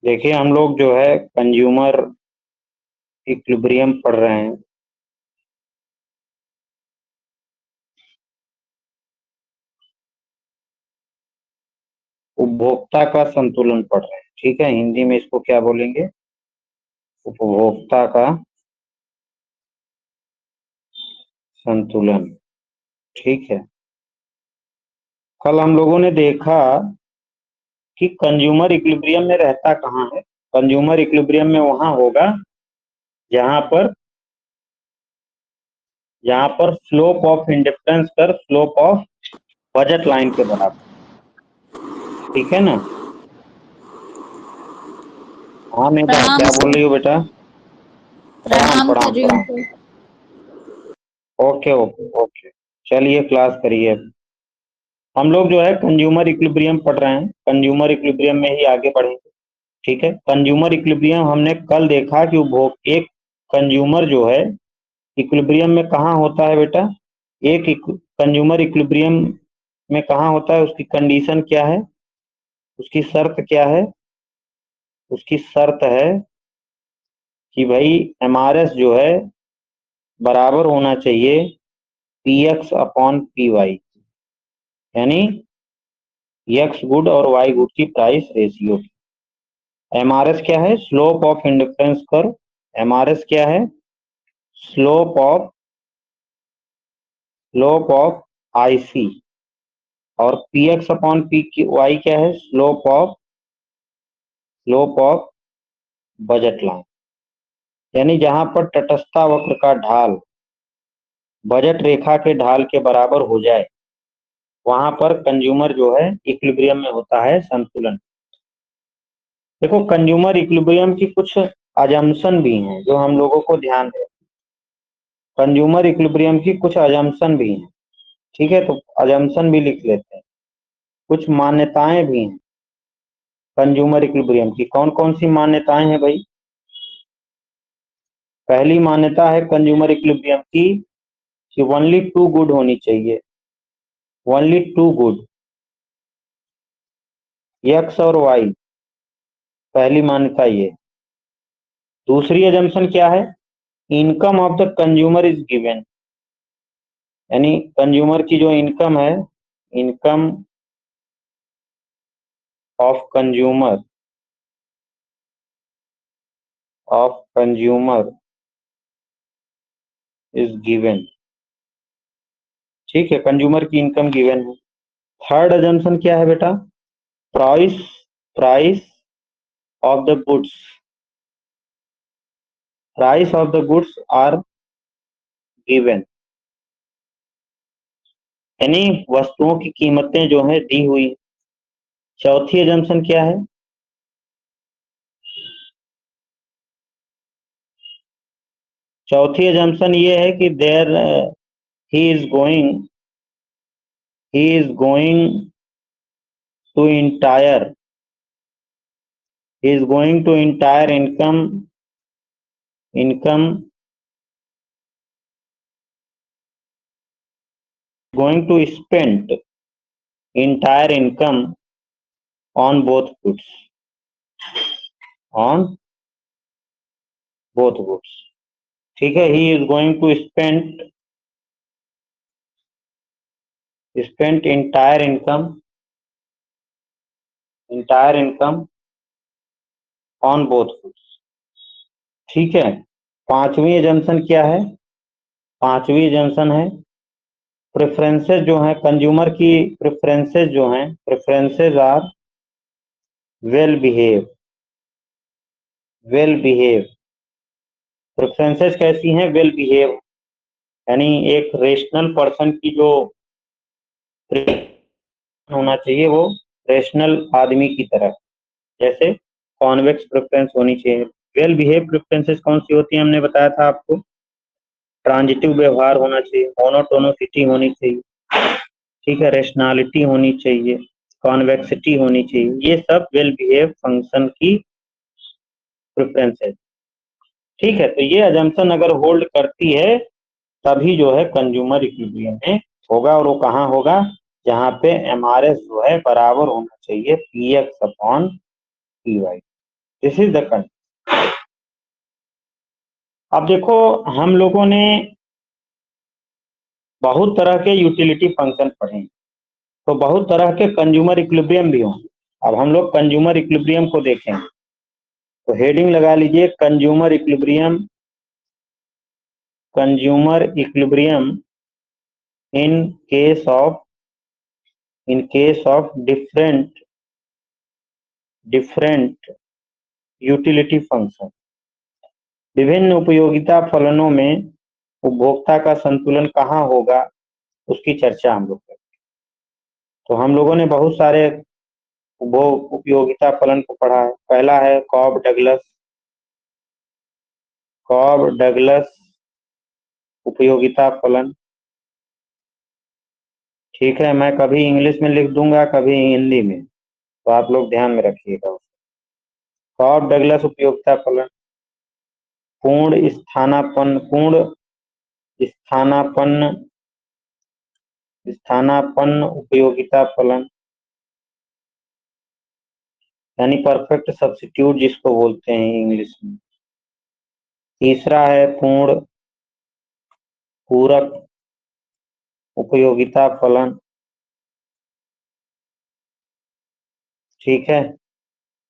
देखिए हम लोग जो है कंज्यूमर इक्विलिब्रियम पढ़ रहे हैं। उपभोक्ता का संतुलन पढ़ रहे हैं, ठीक है। हिंदी में इसको क्या बोलेंगे? उपभोक्ता का संतुलन, ठीक है। कल हम लोगों ने देखा कि कंज्यूमर इक्विलिब्रियम में रहता कहाँ है। कंज्यूमर इक्विलिब्रियम में वहां होगा जहां पर स्लोप ऑफ इंडिफरेंस कर स्लोप ऑफ बजट लाइन के बराबर, ठीक है ना। हाँ मेधा, प्रणाम क्या बोल सर। रही हो बेटा? प्रणाम प्रणाम कर प्रणाम रही हूँ प्रणाम। सर। ओके ओके ओके, चलिए क्लास करिए। हम लोग जो है कंज्यूमर इक्विलिब्रियम पढ़ रहे हैं, कंज्यूमर इक्विलिब्रियम में ही आगे बढ़ेंगे, ठीक है। कंज्यूमर इक्विलिब्रियम हमने कल देखा कि उपभोग एक कंज्यूमर जो है इक्विलिब्रियम में कहाँ होता है बेटा? एक कंज्यूमर इक्विलिब्रियम में कहाँ होता है, उसकी कंडीशन क्या है, उसकी शर्त क्या है? उसकी शर्त है कि भाई एमआरएस जो है बराबर होना चाहिए P X upon P Y, यानी एक्स गुड और वाई गुड की प्राइस रेशियो। एमआरएस क्या है? Slope of indifference curve. MRS क्या है? Slope of IC. और P X upon P Y क्या है? स्लोप ऑफ बजट लाइन, यानी जहां पर तटस्थता वक्र का ढाल बजट रेखा के ढाल के बराबर हो जाए वहां पर कंज्यूमर जो है इक्विलिब्रियम में होता है, संतुलन। देखो कंज्यूमर इक्विलिब्रियम की कुछ अजम्पशन भी हैं जो हम लोगों को ध्यान दें। कंज्यूमर इक्विलिब्रियम की कुछ अजम्पशन भी हैं, ठीक है। तो अजम्पशन भी लिख लेते हैं। कुछ मान्यताएं भी हैं कंज्यूमर इक्विलिब्रियम की। कौन कौन सी मान्यताएं हैं भाई? पहली मान्यता है कंज्यूमर इक्विलिब्रियम की कि ओनली टू गुड होनी चाहिए, ओनली टू गुड, एक्स और वाई। पहली मान्यता ये। दूसरी अजम्पशन क्या है? Income of the consumer is given, यानी कंज्यूमर की जो इनकम है, income of consumer is given, ठीक है। कंज्यूमर की इनकम गिवन है। थर्ड अजम्पशन क्या है बेटा? Price price of the goods, price of the goods are given, यानी वस्तुओं की कीमतें जो है दी हुई। चौथी अजम्पशन क्या है? चौथी अजम्पशन ये है कि there he is going to entire he is going to entire income going to spend entire income on both goods, on both goods, ठीक है। he is going to spend entire income on both goods, ठीक है। पांचवी assumption क्या है? पांचवी assumption है preferences जो हैं कंज्यूमर की, प्रेफरेंसेस जो हैं, preferences are well behave, preferences कैसी हैं? वेल बिहेव, यानी एक रेशनल पर्सन की जो होना चाहिए वो रेशनल आदमी की तरह, जैसे कॉन्वेक्स प्रेफरेंस होनी चाहिए। वेल बिहेव प्रेफरेंसेस कौन सी होती है? हमने बताया था आपको, ट्रांजिटिव व्यवहार होना चाहिए, मोनोटोनिसिटी होनी चाहिए, ठीक है, रेशनैलिटी होनी चाहिए, कॉन्वेक्सिटी होनी चाहिए। ये सब वेल बिहेव फंक्शन की प्रेफरेंसेस, ठीक है। तो ये अजम्पशन अगर होल्ड करती है तभी जो है कंज्यूमर इक्विलिब्रियम में होगा। और वो कहाँ होगा? जहाँ पे एमआरएस जो है बराबर होना चाहिए P X upon P Y. This is the condition. अब देखो हम लोगों ने बहुत तरह के यूटिलिटी फंक्शन पढ़े, तो बहुत तरह के कंज्यूमर इक्विलिब्रियम भी होंगे। अब हम लोग कंज्यूमर इक्विलिब्रियम को देखेंगे, तो हेडिंग लगा लीजिए consumer equilibrium. Consumer equilibrium in case of different utility function. विभिन्न उपयोगिता फलनों में उपभोक्ता का संतुलन कहाँ होगा, उसकी चर्चा हम लोग करें। तो हम लोगों ने बहुत सारे उपयोगिता फलन को पढ़ा है। पहला है कॉब डगलस उपयोगिता फलन। ठीक है, मैं कभी इंग्लिश में लिख दूंगा, कभी हिंदी में, तो आप लोग ध्यान में रखिएगा। कॉब डगलस उपयोगिता फलन, पूर्ण स्थानापन्न उपयोगिता फलन, यानी परफेक्ट सब्स्टिट्यूट जिसको बोलते हैं इंग्लिश में। तीसरा है पूरक उपयोगिता फलन। ठीक है,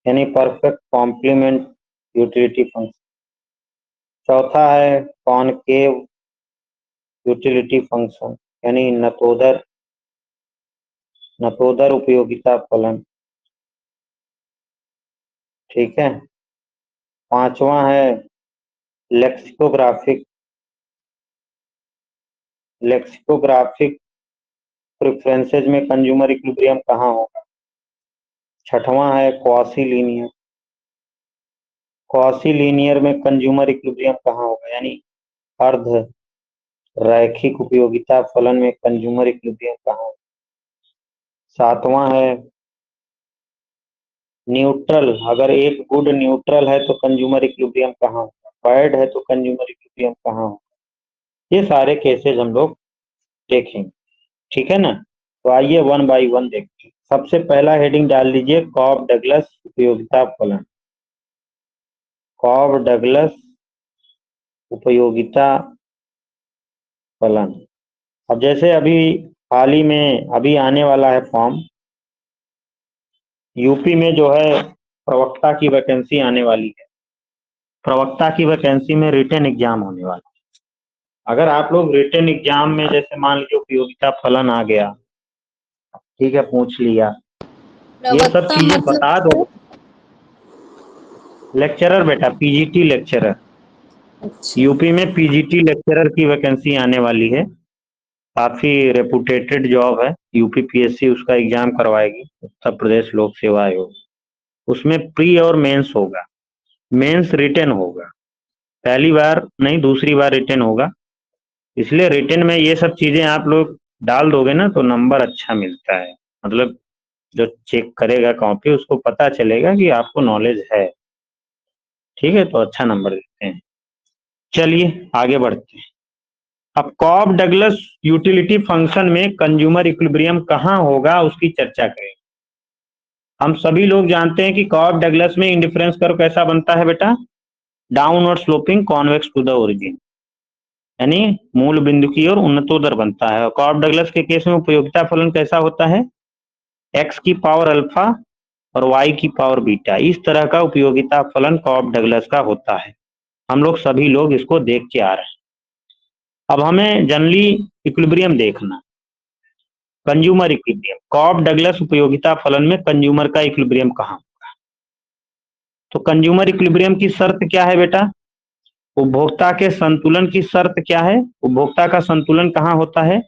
यानी परफेक्ट कॉम्प्लीमेंट यूटिलिटी फंक्शन। चौथा है कॉनकेव यूटिलिटी फंक्शन, यानी नतोदर उपयोगिता फलन। ठीक है, पांचवा है लेक्सिकोग्राफिक प्रेफरेंसेज में कंज्यूमर इक्विलिब्रियम कहाँ होगा। छठवां है क्वासी लीनियर में कंज्यूमर इक्विलिब्रियम कहाँ होगा, यानी अर्ध रैखिक उपयोगिता फलन में कंज्यूमर इक्विलिब्रियम कहाँ होगा। सातवां है न्यूट्रल, अगर एक गुड न्यूट्रल है तो कंज्यूमर इक्विलिब्रियम कहाँ होगा, बैड है तो कंज्यूमर इक्विलिब्रियम कहाँ होगा। ये सारे केसेस हम लोग देखेंगे। ठीक है ना, तो आइए वन बाय वन देखते हैं। सबसे पहला हेडिंग डाल लीजिए कॉब डगलस उपयोगिता फलन। कॉब डगलस उपयोगिता फलन। अब जैसे अभी हाल ही में अभी आने वाला है फॉर्म, यूपी में जो है प्रवक्ता की वैकेंसी आने वाली है। प्रवक्ता की वैकेंसी में रिटन एग्जाम होने वाला है। अगर आप लोग रिटन एग्जाम में जैसे मान लीजिए उपयोगिता फलन आ गया, ठीक है, पूछ लिया, ये सब चीजें बता दो। लेक्चरर बेटा, पीजीटी लेक्चरर। अच्छा। यूपी में पीजीटी लेक्चरर की वैकेंसी आने वाली है। काफी रेपुटेटेड जॉब है। यूपी पीएससी उसका एग्जाम करवाएगी, उत्तर प्रदेश लोक सेवा आयोग। उसमें प्री और मेंस होगा। मेंस रिटन होगा, पहली बार नहीं दूसरी बार रिटन होगा। इसलिए रिटन में ये सब चीजें आप लोग डाल दोगे ना तो नंबर अच्छा मिलता है। मतलब जो चेक करेगा कॉपी उसको पता चलेगा कि आपको नॉलेज है। ठीक है, तो अच्छा नंबर देते हैं। चलिए आगे बढ़ते हैं। अब कॉब डगलस यूटिलिटी फंक्शन में कंज्यूमर इक्विलिब्रियम कहाँ होगा उसकी चर्चा करें। हम सभी लोग जानते हैं कि कॉब डगलस में इंडिफरेंस कर्व कैसा बनता है बेटा, downward sloping convex to the origin, यानी मूल बिंदु की ओर उन्नतोदर बनता है। और कॉब डगलस के केस में उपयोगिता फलन कैसा होता है, एक्स की पावर अल्फा और वाई की पावर बीटा। इस तरह का उपयोगिता फलन कॉब डगलस का होता है। हम लोग सभी लोग इसको देख के आ रहे हैं। अब हमें जनरली इक्विलिब्रियम देखना, कंज्यूमर इक्विलिब्रियम। कॉब डगलस उपयोगिता फलन में कंज्यूमर का इक्विलिब्रियम कहाँ होगा। तो कंज्यूमर इक्विलिब्रियम की शर्त क्या है बेटा, उपभोक्ता के संतुलन की शर्त क्या है, उपभोक्ता का संतुलन कहाँ होता है,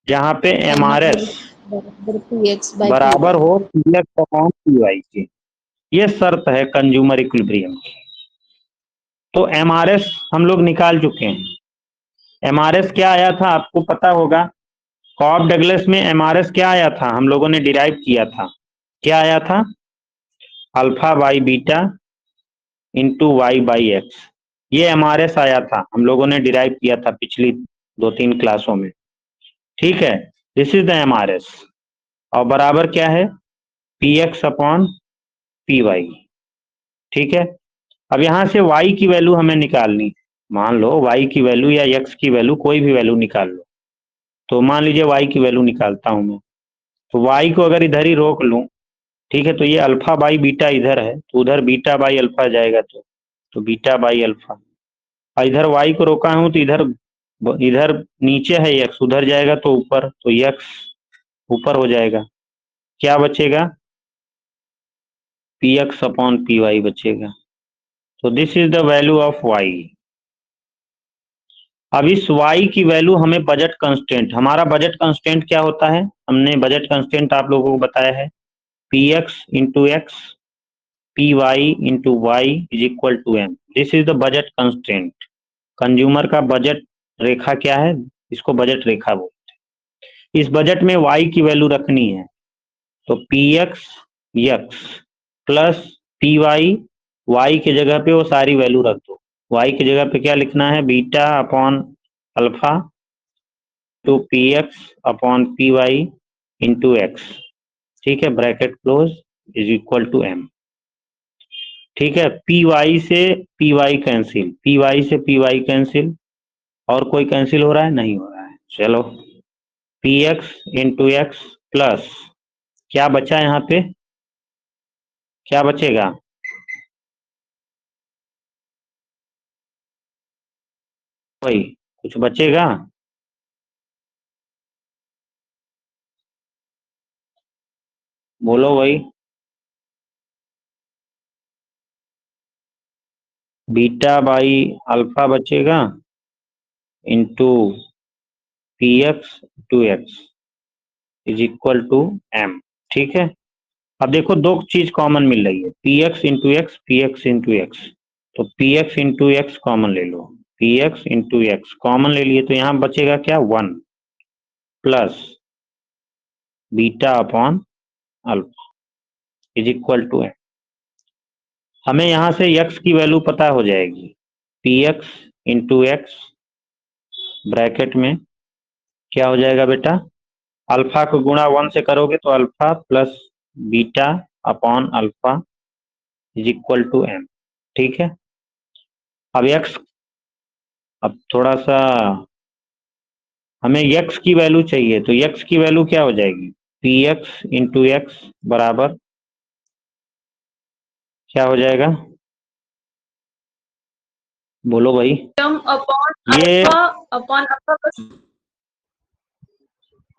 जहां पे एमआरएस बराबर हो पीएक्स अपॉन पीवाई के। ये शर्त है कंज्यूमर इक्विलिब्रियम की। तो एमआरएस हम लोग निकाल चुके हैं। एमआरएस क्या आया था आपको पता होगा, कॉब डगलस में एमआरएस क्या आया था, हम लोगों ने डिराइव किया था। क्या आया था, alpha by beta into Y by X. ये एमआरएस आया था, हम लोगों ने डिराइव किया था पिछली 2-3 क्लासों में। ठीक है, दिस इज द एमआरएस। और बराबर क्या है, P X upon P Y. ठीक है। अब यहाँ से y की वैल्यू हमें निकालनी, मान लो y की वैल्यू या x की वैल्यू, कोई भी वैल्यू निकाल लो। तो मान लीजिए y की वैल्यू निकालता हूं मैं, तो y को अगर इधर ही रोक लूं, ठीक है, तो ये अल्फा बाई बीटा इधर है, तो उधर बीटा बाई अल्फा जाएगा, तो बीटा बाई अल्फा। और इधर y को रोका हूं तो इधर इधर नीचे है x, उधर जाएगा तो ऊपर, तो x ऊपर हो जाएगा। क्या बचेगा? P X upon P Y बचेगा। तो this is the value of y। अब इस y की वैल्यू हमें बजट कंस्टेंट, हमारा बजट कंस्टेंट क्या होता है, हमने बजट कंस्टेंट आप लोगों को बताया है, P X into X P Y into Y is equal to M. This is the budget constant. Consumer का बजट रेखा क्या है, इसको बजट रेखा बोलते हैं। इस बजट में y की वैल्यू रखनी है, तो P X X plus P Y, Y की जगह पे वो सारी वैल्यू रख दो। वाई की जगह पे क्या लिखना है, beta upon alpha to P X upon P Y into X, ठीक है, bracket close, is equal to M. ठीक है, पी वाई से P Y cancel, P Y से पी वाई कैंसिल, और कोई कैंसिल हो रहा है, नहीं हो रहा है। चलो, P X into X plus, क्या बचा यहाँ पे, क्या बचेगा, भाई कुछ बचेगा? बोलो भाई। बीटा बाई अल्फा बचेगा into P X to X is equal to M. ठीक है, अब देखो दो चीज कॉमन मिल रही है, P X into X, P X into X. तो P X into X common ले लो, P X into X common ले लिए, तो यहाँ बचेगा क्या, one plus beta upon alpha is equal to M. हमें यहाँ से x की वैल्यू पता हो जाएगी, P X into X bracket में क्या हो जाएगा बेटा, अल्फा को गुणा वन से करोगे तो alpha plus beta upon alpha is equal to M. ठीक है, अब x, अब थोड़ा सा हमें x की वैल्यू चाहिए, तो x की वैल्यू क्या हो जाएगी, पी एक्स इंटू एक्स बराबर क्या हो जाएगा, बोलो भाई। टर्म अपॉन ये अल्फा अपॉन अल्फा बस।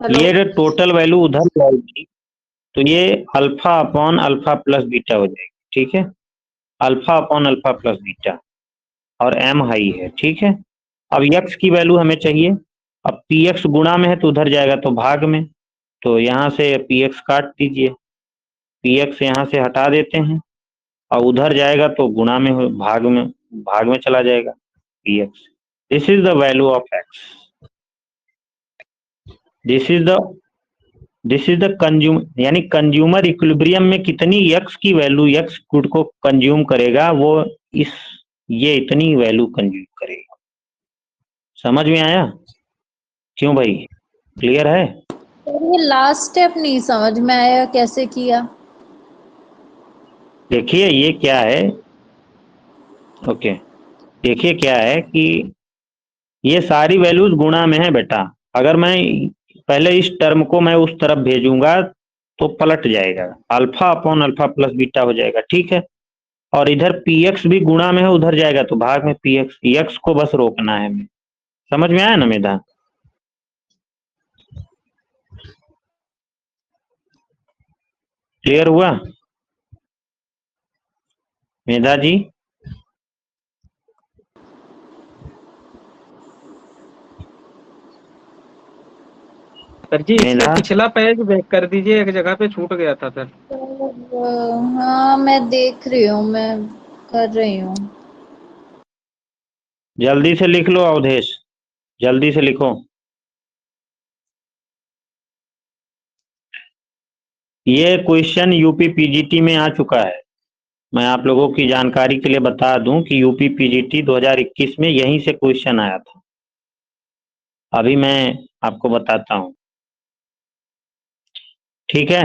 हेलो। ये टोटल वैल्यू उधर जाएगी, तो ये alpha upon alpha plus beta हो जाएगी। ठीक है, alpha upon alpha plus beta, और एम हाई है। ठीक है, अब यक्स की वैल्यू हमें चाहिए, अब पी एक्स गुणा में है तो उधर जाएगा तो भाग में, तो यहाँ से पी एक्स काट दीजिए, पी एक्स यहाँ से हटा देते हैं, और उधर जाएगा तो गुणा में भाग में चला जाएगा P x. This is the value of x, this is the consume, यानी कंज्यूमर इक्विलिब्रियम में कितनी यक्स की वैल्यू, यक्स गुड को कंज्यूम करेगा, वो इस ये इतनी वैल्यू कंज्यूम करेगा। समझ में आया? क्यों भाई, क्लियर है? ये लास्ट स्टेप नहीं समझ में आया, कैसे किया? देखिए ये क्या है, ओके, देखिए क्या है कि ये सारी वैल्यूज गुणा में है बेटा, अगर मैं पहले इस टर्म को मैं उस तरफ भेजूंगा तो पलट जाएगा, alpha upon alpha plus beta हो जाएगा। ठीक है, और इधर पी एक्स भी गुणा में है, उधर जाएगा तो भाग में पी एक्स, एक्स को बस रोकना है हमें। समझ में आया ना मेधा? क्लियर हुआ मेधा जी? सर जी इससे मेधा, पिछला पेज बैक कर दीजिए, एक जगह पे छूट गया था सर। हाँ मैं देख रही हूँ, मैं कर रही हूँ। जल्दी से लिख लो अवधेश, जल्दी से लिखो। ये क्वेश्चन यूपी पीजीटी में आ चुका है, मैं आप लोगों की जानकारी के लिए बता दूं कि यूपी पीजीटी 2021 में यहीं से क्वेश्चन आया था। अभी मैं आपको बताता हूं, ठीक है,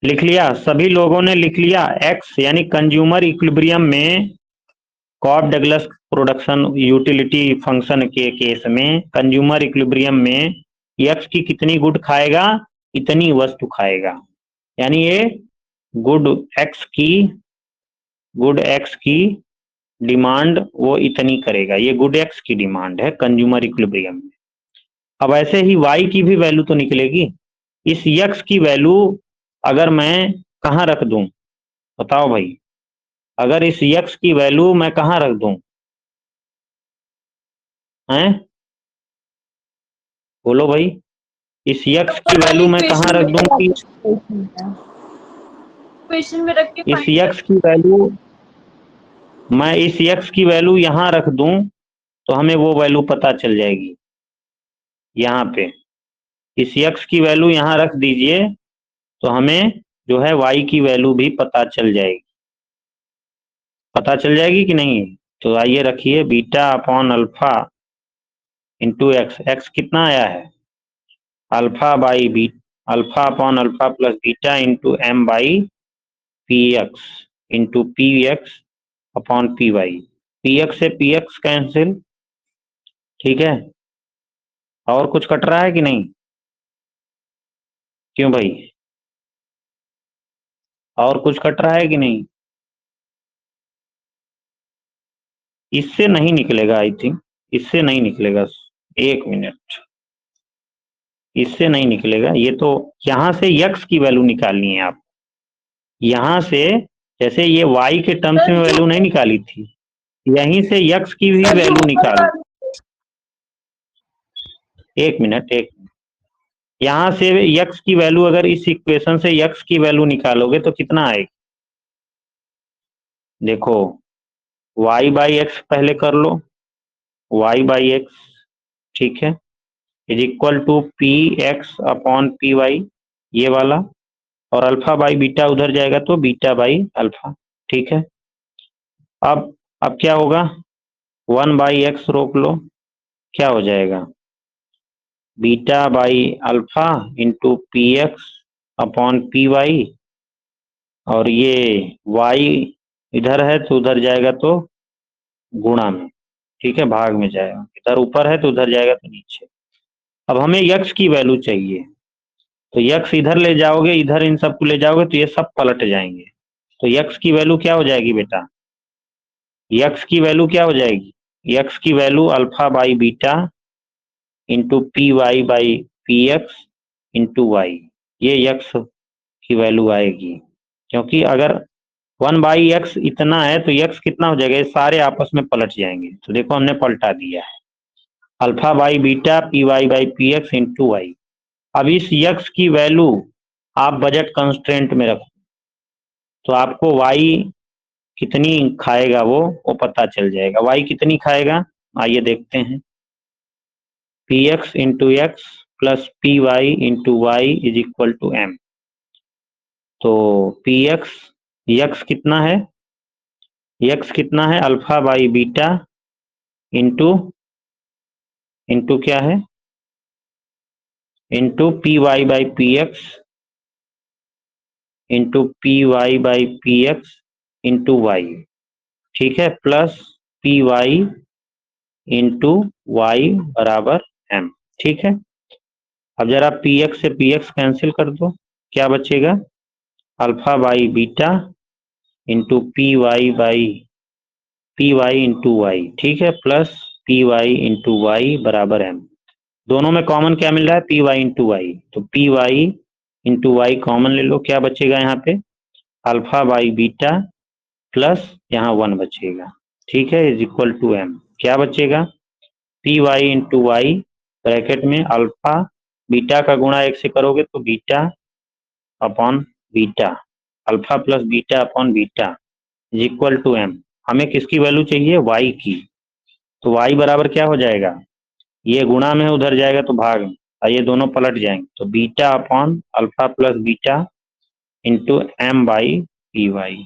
लिख लिया, सभी लोगों ने लिख लिया। एक्स यानी कंज्यूमर इक्विलिब्रियम में कॉफ डगलस प्रोडक्शन यूटिलिटी फंक्शन के केस में कंज्यूमर इक्विलिब्रियम में एक्स की कितनी गुड खाएगा, इतनी वस्तु खाएगा। यानी ये गुड एक्स की डिमांड वो इतनी करेगा, ये गुड एक्स की डिमांड है कंज्यूमर इक्विलिब्रियम में। अब ऐसे ही वाई की भी वैल्यू तो निकलेगी। इस यक्स की वैल्यू अगर मैं कहाँ रख दूं, बताओ भाई, अगर इस यक्स की वैल्यू मैं कहाँ रख दूं, हैं बोलो भाई, इस यक्स की वैल्यू मैं कहाँ रख दूं कि क्वेश्चन में रख के इस यक्स की वैल्यू, मैं इस यक्स की वैल्यू यहां रख दूं तो हमें वो वैल्यू पता चल जाएगी। यहाँ पे इस यक्स की वैल्यू यहां रख दीजिए तो हमें जो है वाई की वैल्यू भी पता चल जाएगी। पता चल जाएगी कि नहीं? तो आइए रखिए, beta upon alpha into X. X कितना आया है, alpha by B, alpha upon alpha plus beta into M by P X into P X upon P Y. P X से पी एक्स कैंसिल, ठीक है। और कुछ कट रहा है कि नहीं? क्यों भाई, और कुछ कट रहा है कि नहीं? इससे नहीं निकलेगा, आई थिंक इससे नहीं निकलेगा। एक मिनट, इससे नहीं निकलेगा। ये तो यहां से यक्स की वैल्यू निकालनी है आप, यहां से, जैसे ये वाई के टर्म्स में वैल्यू नहीं निकाली थी, यहीं से यक्स की भी वैल्यू निकालो। एक मिनट, यहां से यक्स की वैल्यू, अगर इस इक्वेशन से यक्स की वैल्यू निकालोगे तो कितना आएगी? देखो, y बाई एक्स पहले कर लो, y बाई एक्स, ठीक है, is equal to P X upon P Y, ये वाला, और अल्फा बाई बीटा उधर जाएगा तो बीटा बाई अल्फा, ठीक है। अब क्या होगा, 1 बाई एक्स रोक लो, क्या हो जाएगा, beta by alpha into P X upon P Y, और ये y इधर है तो उधर जाएगा तो गुणा में, ठीक है, भाग में जाएगा, इधर ऊपर है तो उधर जाएगा तो नीचे। अब हमें यक्स की वैल्यू चाहिए, तो यक्स इधर ले जाओगे, इधर इन सबको ले जाओगे तो ये सब पलट जाएंगे। तो यक्स की वैल्यू क्या हो जाएगी बेटा, यक्स की वैल्यू क्या हो जाएगी, यक्स की value alpha by beta into P Y by P X into Y, ये यक्स की वैल्यू आएगी। क्योंकि अगर 1 बाई एक्स इतना है तो यक्स कितना हो जाएगा, ये सारे आपस में पलट जाएंगे। तो देखो हमने पलटा दिया है, alpha by beta P Y by P X into Y. अब इस यक्स की वैल्यू आप बजट कंस्ट्रेंट में रखो तो आपको वाई कितनी खाएगा वो पता चल जाएगा। वाई कितनी खाएगा, आइए देखते हैं, P X into X plus P Y into Y is equal to M. तो पी एक्स, यक्स कितना है, यक्स कितना है, alpha by beta into, into क्या है, into P Y by P X into P Y by P X into Y, ठीक है, plus P Y into Y बराबर एम, ठीक है। अब जरा पी एक्स से पी एक्स कैंसिल कर दो, क्या बचेगा, alpha by beta into P Y by P Y into Y, ठीक है, plus P Y into Y बराबर एम। दोनों में कॉमन क्या मिल रहा है, पी वाई इंटू वाई, तो P Y into Y common ले लो, क्या बचेगा यहाँ पे, अल्फा बाई बीटा प्लस यहाँ 1 बचेगा, ठीक है, इज इक्वल टू एम। क्या बचेगा, P Y into Y bracket में अल्फा बीटा का गुणा 1 से करोगे तो beta upon beta, alpha plus beta upon beta is equal to M. हमें किसकी वैल्यू चाहिए, वाई की, तो वाई बराबर क्या हो जाएगा, ये गुणा में उधर जाएगा तो भाग में, और ये दोनों पलट जाएंगे तो beta upon alpha plus beta into M by P Y.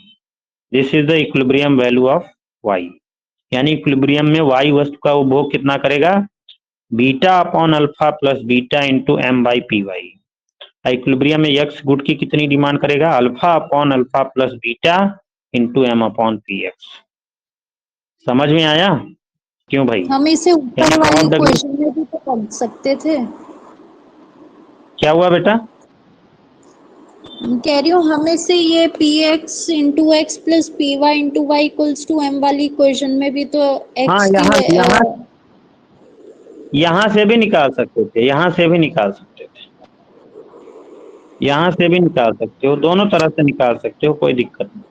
This is the equilibrium value of Y. यानी इक्विलिब्रियम में वाई वस्तु का उपभोग कितना करेगा, beta upon alpha plus beta into M by P Y. Equilibrium में यक्स गुड की कितनी डिमांड करेगा? Alpha upon alpha plus beta into M upon P X. समझ में आया? क्यों भाई? हम इसे यानी ऊपर वाली कॉप डगलस। क्वेश्चन में भी तो पढ़ सकते थे। क्या हुआ बेटा? कह रही हूँ हम इसे ये P X into X plus P Y into Y equals to M वाली इक्वेशन में भी तो हाँ, एक्स की यहाँ से भी निकाल सकते थे, यहाँ से भी निकाल सकते थे, यहाँ से भी निकाल सकते हो, दोनों तरह से निकाल सकते हो, कोई दिक्कत नहीं।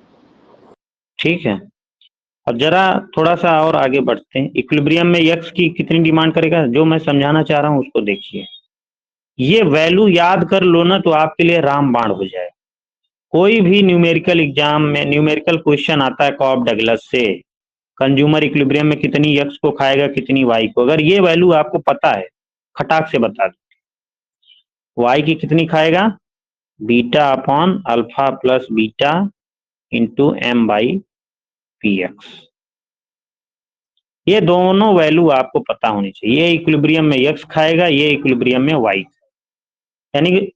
ठीक है, अब जरा थोड़ा सा और आगे बढ़ते हैं। इक्विलिब्रियम में यक्स की कितनी डिमांड करेगा? जो मैं समझाना चाह रहा हूँ उसको देखिए। ये वैल्यू याद कर लो ना तो आपके लिए रामबाण हो जाए। कोई भी न्यूमेरिकल एग्जाम में न्यूमेरिकल क्वेश्चन आता है कॉप डगलस से, कंज्यूमर इक्विलिब्रियम में कितनी यक्स को खाएगा कितनी वाई को, अगर ये वैल्यू आपको पता है खटाक से बता दो। वाई की कितनी खाएगा? Beta upon alpha plus beta into M by P X. ये दोनों वैल्यू आपको पता होनी चाहिए। ये इक्विलिब्रियम में यक्स खाएगा, ये इक्विलिब्रियम में वाई। यानी कि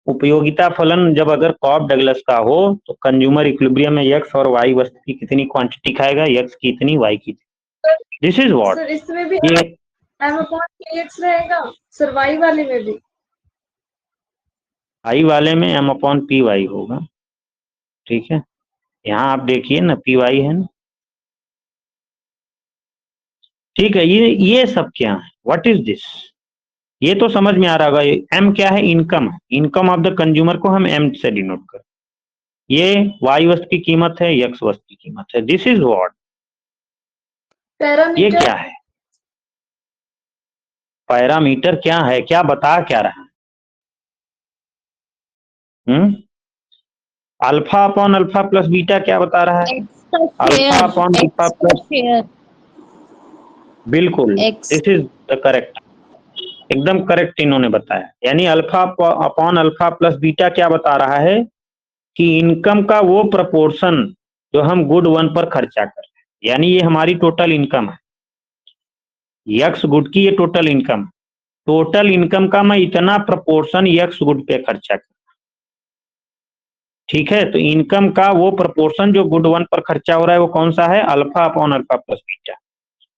उपयोगिता फलन जब अगर कॉप डगलस का हो तो कंज्यूमर इक्विलिब्रियम में यक्स और वाई वस्तु की कितनी क्वांटिटी खाएगा, यक्स की इतनी वाई की इतनी। दिस इज व्हाट सर इसमें भी ये एम अपॉन पी एक्स रहेगा, सर वाई वाले में भी। आई वाले में एम अपॉन पी वाई होगा। ठीक है, यहाँ आप देखिए ना पी वाई है ना। ठीक है, ये सब क्या है? What is this? ये तो समझ में आ रहा होगा। एम क्या है? इनकम है। इनकम ऑफ द कंज्यूमर को हम एम से डिनोट कर। ये वाई वस्तु की कीमत है, यक्स वस्तु की कीमत है। This is what. ये पैरामीटर क्या है? पैरामीटर क्या है? क्या बता क्या रहा है? Alpha upon alpha plus beta क्या बता रहा है? एक्स का alpha share, upon alpha x का प्लस, शेयर, बिल्कुल x. This is the correct, एकदम करेक्ट इन्होंने बताया। यानी alpha upon alpha plus beta क्या बता रहा है कि इनकम का वो प्रपोर्शन जो हम गुड वन पर खर्चा कर रहे हैं, यानी ये हमारी टोटल इनकम है। यक्स गुड की ये टोटल इनकम, टोटल इनकम का मैं इतना प्रपोर्शन यक्स गुड पे खर्चा कर। ठीक है, तो इनकम का वो प्रपोर्शन जो गुड वन पर खर्चा हो रहा है वो कौन सा है? Alpha upon alpha plus beta.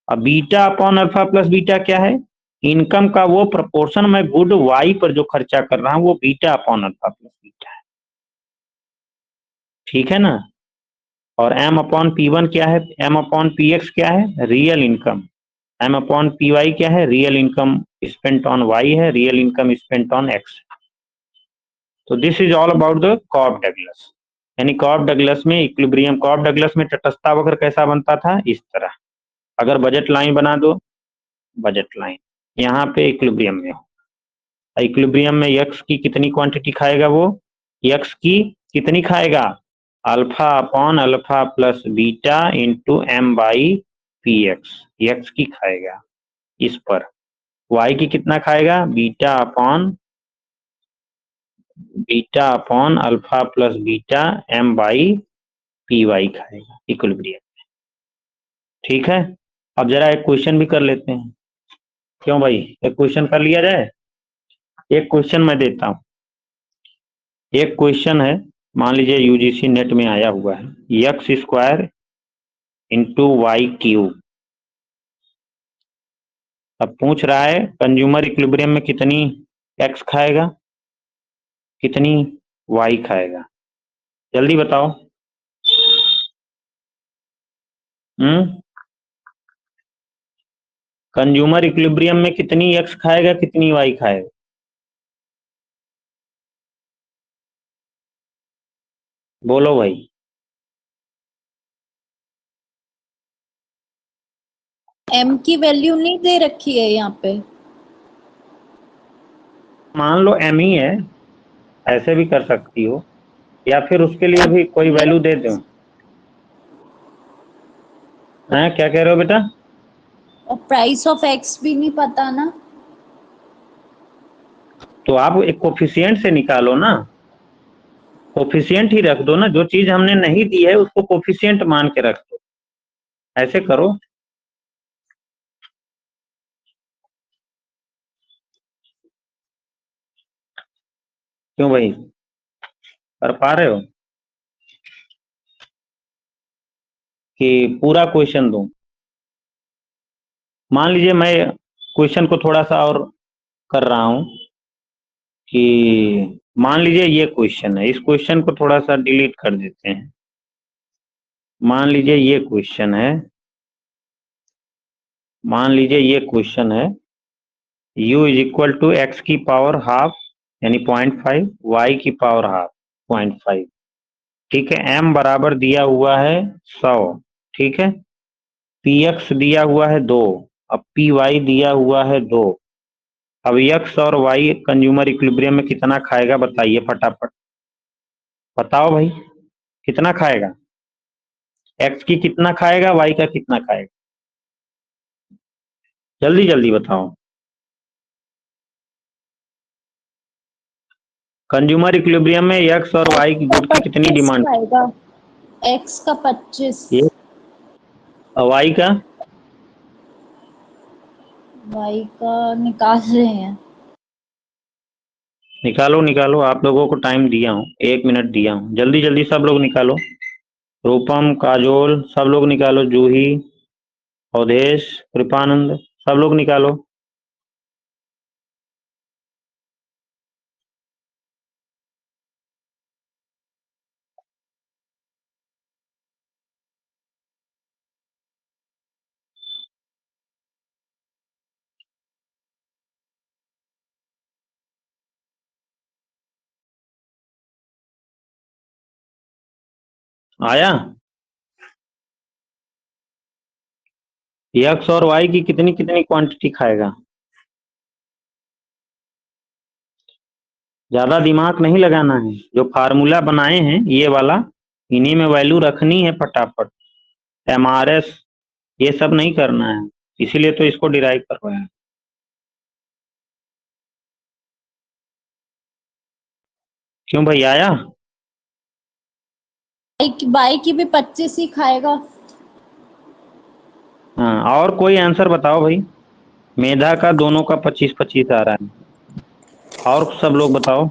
अब beta upon alpha plus beta क्या है? इनकम का वो प्रपोर्शन मैं गुड वाई पर जो खर्चा कर रहा हूं वो beta upon alpha plus beta है। ठीक है ना? और एम अपॉन पी वन क्या है? एम अपॉन पी एक्स क्या है? Real income. M upon P Y क्या है? Real income spent on Y है, real income spent on X. तो this is all about the Cobb Douglas. यानी Cobb Douglas में इक्विलिब्रियम, कॉप डगलस में तटस्थता वक्र कैसा बनता था? इस तरह। अगर बजट लाइन बना दो, बजट लाइन यहाँ पे इक्विलिब्रियम में हो, इक्विलिब्रियम में यक्स की कितनी क्वांटिटी खाएगा? वो यक्स की कितनी खाएगा? Alpha upon alpha plus beta into M by P X, X की खाएगा इस पर। वाई की कितना खाएगा? Beta upon alpha plus beta M by P Y खाएगा इक्विलिब्रियम। ठीक है, अब जरा एक क्वेश्चन भी कर लेते हैं। क्यों भाई, एक क्वेश्चन कर लिया जाए? एक क्वेश्चन मैं देता हूं। एक क्वेश्चन है, मान लीजिए यूजीसी नेट में आया हुआ है, X square into Y cube. अब पूछ रहा है कंज्यूमर इक्विलिब्रियम में कितनी एक्स खाएगा कितनी वाई खाएगा? जल्दी बताओ। कंज्यूमर इक्विलिब्रियम में कितनी एक्स खाएगा कितनी वाई खाएगा? बोलो भाई। एम की वैल्यू नहीं दे रखी है यहाँ पे। मान लो एम ही है, ऐसे भी कर सकती हो, या फिर उसके लिए भी कोई वैल्यू दे दो। हैं, क्या कह रहे हो बेटा? और प्राइस ऑफ एक्स भी नहीं पता ना। तो आप एक कोफिशिएंट से निकालो ना, कोफिशिएंट ही रख दो ना, जो चीज हमने नहीं दी है उसको कोफिशिएंट मान के रख दो, ऐसे करो। क्यों भाई, कर पा रहे हो कि पूरा क्वेश्चन दूं? मान लीजिए मैं क्वेश्चन को थोड़ा सा और कर रहा हूं कि मान लीजिए ये क्वेश्चन है, इस क्वेश्चन को थोड़ा सा डिलीट कर देते हैं। मान लीजिए ये क्वेश्चन है, मान लीजिए ये क्वेश्चन है u is equal to X की पावर हाफ यानी 0.5, y की पावर हाफ 0.5। ठीक है, m बराबर दिया हुआ है 100। ठीक है, px दिया हुआ है 2, अब py दिया हुआ है 2। अब x और y कंज्यूमर इक्विलिब्रियम में कितना खाएगा बताइए फटाफट, बताओ भाई कितना खाएगा? x की कितना खाएगा, y का कितना खाएगा? जल्दी जल्दी बताओ। कंज्यूमर इक्विलिब्रियम में x और y की गुड की कितनी 25 डिमांड? आएगा, x का 25, ये और y का? y का निकाल रहे हैं। निकालो निकालो, आप लोगों को टाइम दिया हूँ, 1 मिनट दिया हूँ, जल्दी जल्दी सब लोग निकालो। रूपम, काजोल, सब लोग निकालो। जूही, अवधेश, कृपानंद, सब लोग निकालो। आया? एक्स और वाई की कितनी कितनी क्वांटिटी खाएगा? ज्यादा दिमाग नहीं लगाना है, जो फार्मूला बनाए हैं ये वाला, इन्हीं में वैल्यू रखनी है फटाफट। MRS ये सब नहीं करना है, इसीलिए तो इसको डिराइव करवाया है। क्यों भाई, आया? y की भी 25 ही खाएगा। हाँ, और कोई आंसर बताओ भाई। मेधा का दोनों का 25-25 आ रहा है, और सब लोग बताओ।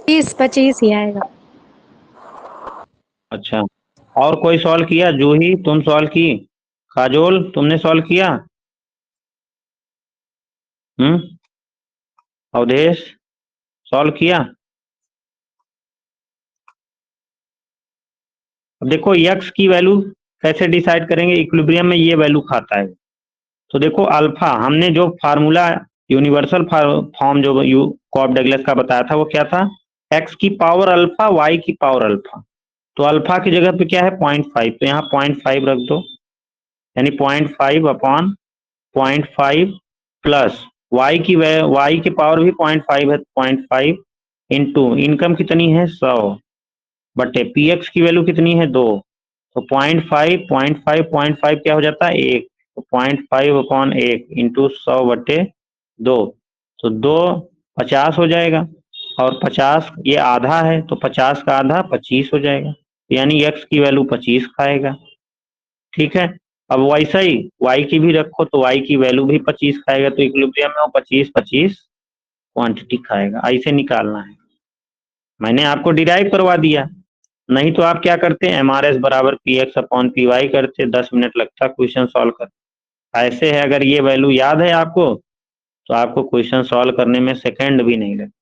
20-25 ही आएगा। अच्छा, और कोई सॉल्व किया? जूही तुम सॉल्व की? काजोल तुमने सॉल्व किया? अवधेश सॉल्व किया? अब देखो यक्स की वैल्यू कैसे डिसाइड करेंगे, इक्विलिब्रियम में ये वैल्यू खाता है। तो देखो अल्फा, हमने जो फार्मूला यूनिवर्सल फॉर्म जो कॉब डगलस का बताया था वो क्या था? एक्स की पावर अल्फा, वाई की पावर अल्फा। तो अल्फा की जगह पे क्या है? 0.5, तो यहाँ 0.5 रख दो, यानी 0.5 अपॉन 0.5 प्लस वाई की पावर भी 0.5 है, 0.5 इंटू इनकम कितनी है 100 बटे px की वैल्यू कितनी है 2, तो 0.5 क्या हो जाता है 1, तो 0.5 अपॉन 1 इंटू 100 बटे 2, तो 2 50 हो जाएगा, और 50 ये आधा है तो 50 का आधा 25 हो जाएगा, यानी x की वैल्यू 25 खाएगा। ठीक है, अब वैसा ही y की भी रखो तो y की वैल्यू भी 25 खाएगा, तो इक्विलिब्रियम में वो 25-25 क्वांटिटी खाएगा। ऐसे निकालना है, मैंने आपको डिराइव करवा दिया, नहीं तो आप क्या करते? MRS बराबर px अपॉन py करते, 10 मिनट लगता क्वेश्चन सॉल्व कर। ऐसे है, अगर ये वैल्यू याद है आपको तो आपको क्वेश्चन सॉल्व करने में सेकंड भी नहीं लगता,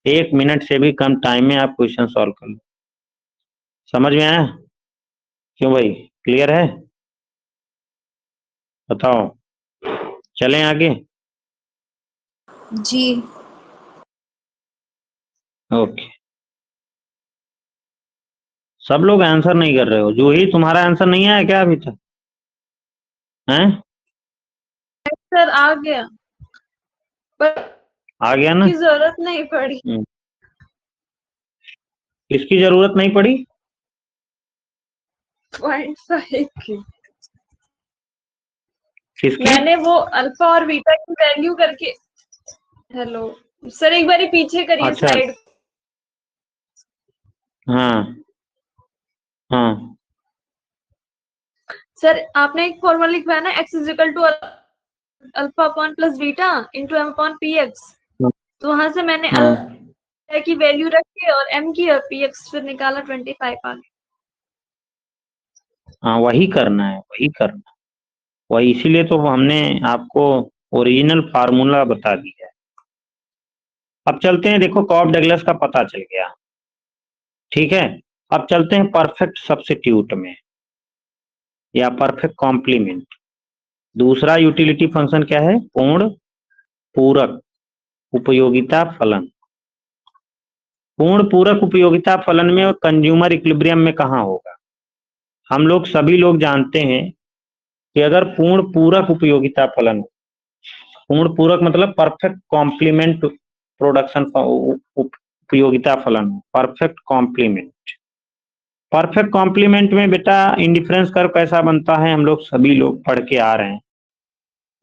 1 मिनट से भी कम टाइम में आप क्वेश्चन सॉल्व कर लो। समझ में आया? क्यों भाई, क्लियर है? बताओ, चलें आगे? जी ओके, सब लोग आंसर नहीं कर रहे हो। जूही तुम्हारा आंसर नहीं आया क्या अभी तक? हैं? सर आ गया, पर आ गया ना? की जरूरत नहीं पड़ी। इसकी जरूरत नहीं पड़ी? 0.5 की किसकी? मैंने वो अल्फा और बीटा की वैल्यू करके। हेलो सर, एक बार पीछे करिए अच्छा, स्लाइड। हाँ हाँ सर आपने एक फॉर्मूला लिखवाया ना, x is equal to alpha upon plus beta into M upon P X, तो वहां से मैंने हाँ की वैल्यू रखे और m की और px फिर निकाला 25 आ गया। हाँ वही करना है, वही करना है, वही, इसीलिए तो हमने आपको ओरिजिनल फार्मूला बता दिया है। अब चलते हैं, देखो कॉब डगलस का पता चल गया, ठीक है। अब चलते हैं परफेक्ट सब्स्टिट्यूट में या परफेक्ट कॉम्प्लीमेंट। दूसरा यूटिलिटी फंक्शन क्या है? पूर्ण पूरक उपयोगिता फलन। पूर्ण पूरक उपयोगिता फलन में कंज्यूमर इक्विलिब्रियम में कहाँ होगा? हम लोग सभी लोग जानते हैं कि अगर पूर्ण पूरक उपयोगिता फलन, पूर्ण पूरक मतलब परफेक्ट कॉम्प्लीमेंट प्रोडक्शन उपयोगिता फलन, परफेक्ट कॉम्प्लीमेंट। परफेक्ट कॉम्प्लीमेंट में बेटा इंडिफरेंस कर्व कैसा बनता है? हम लोग सभी लोग पढ़ के आ रहे हैं।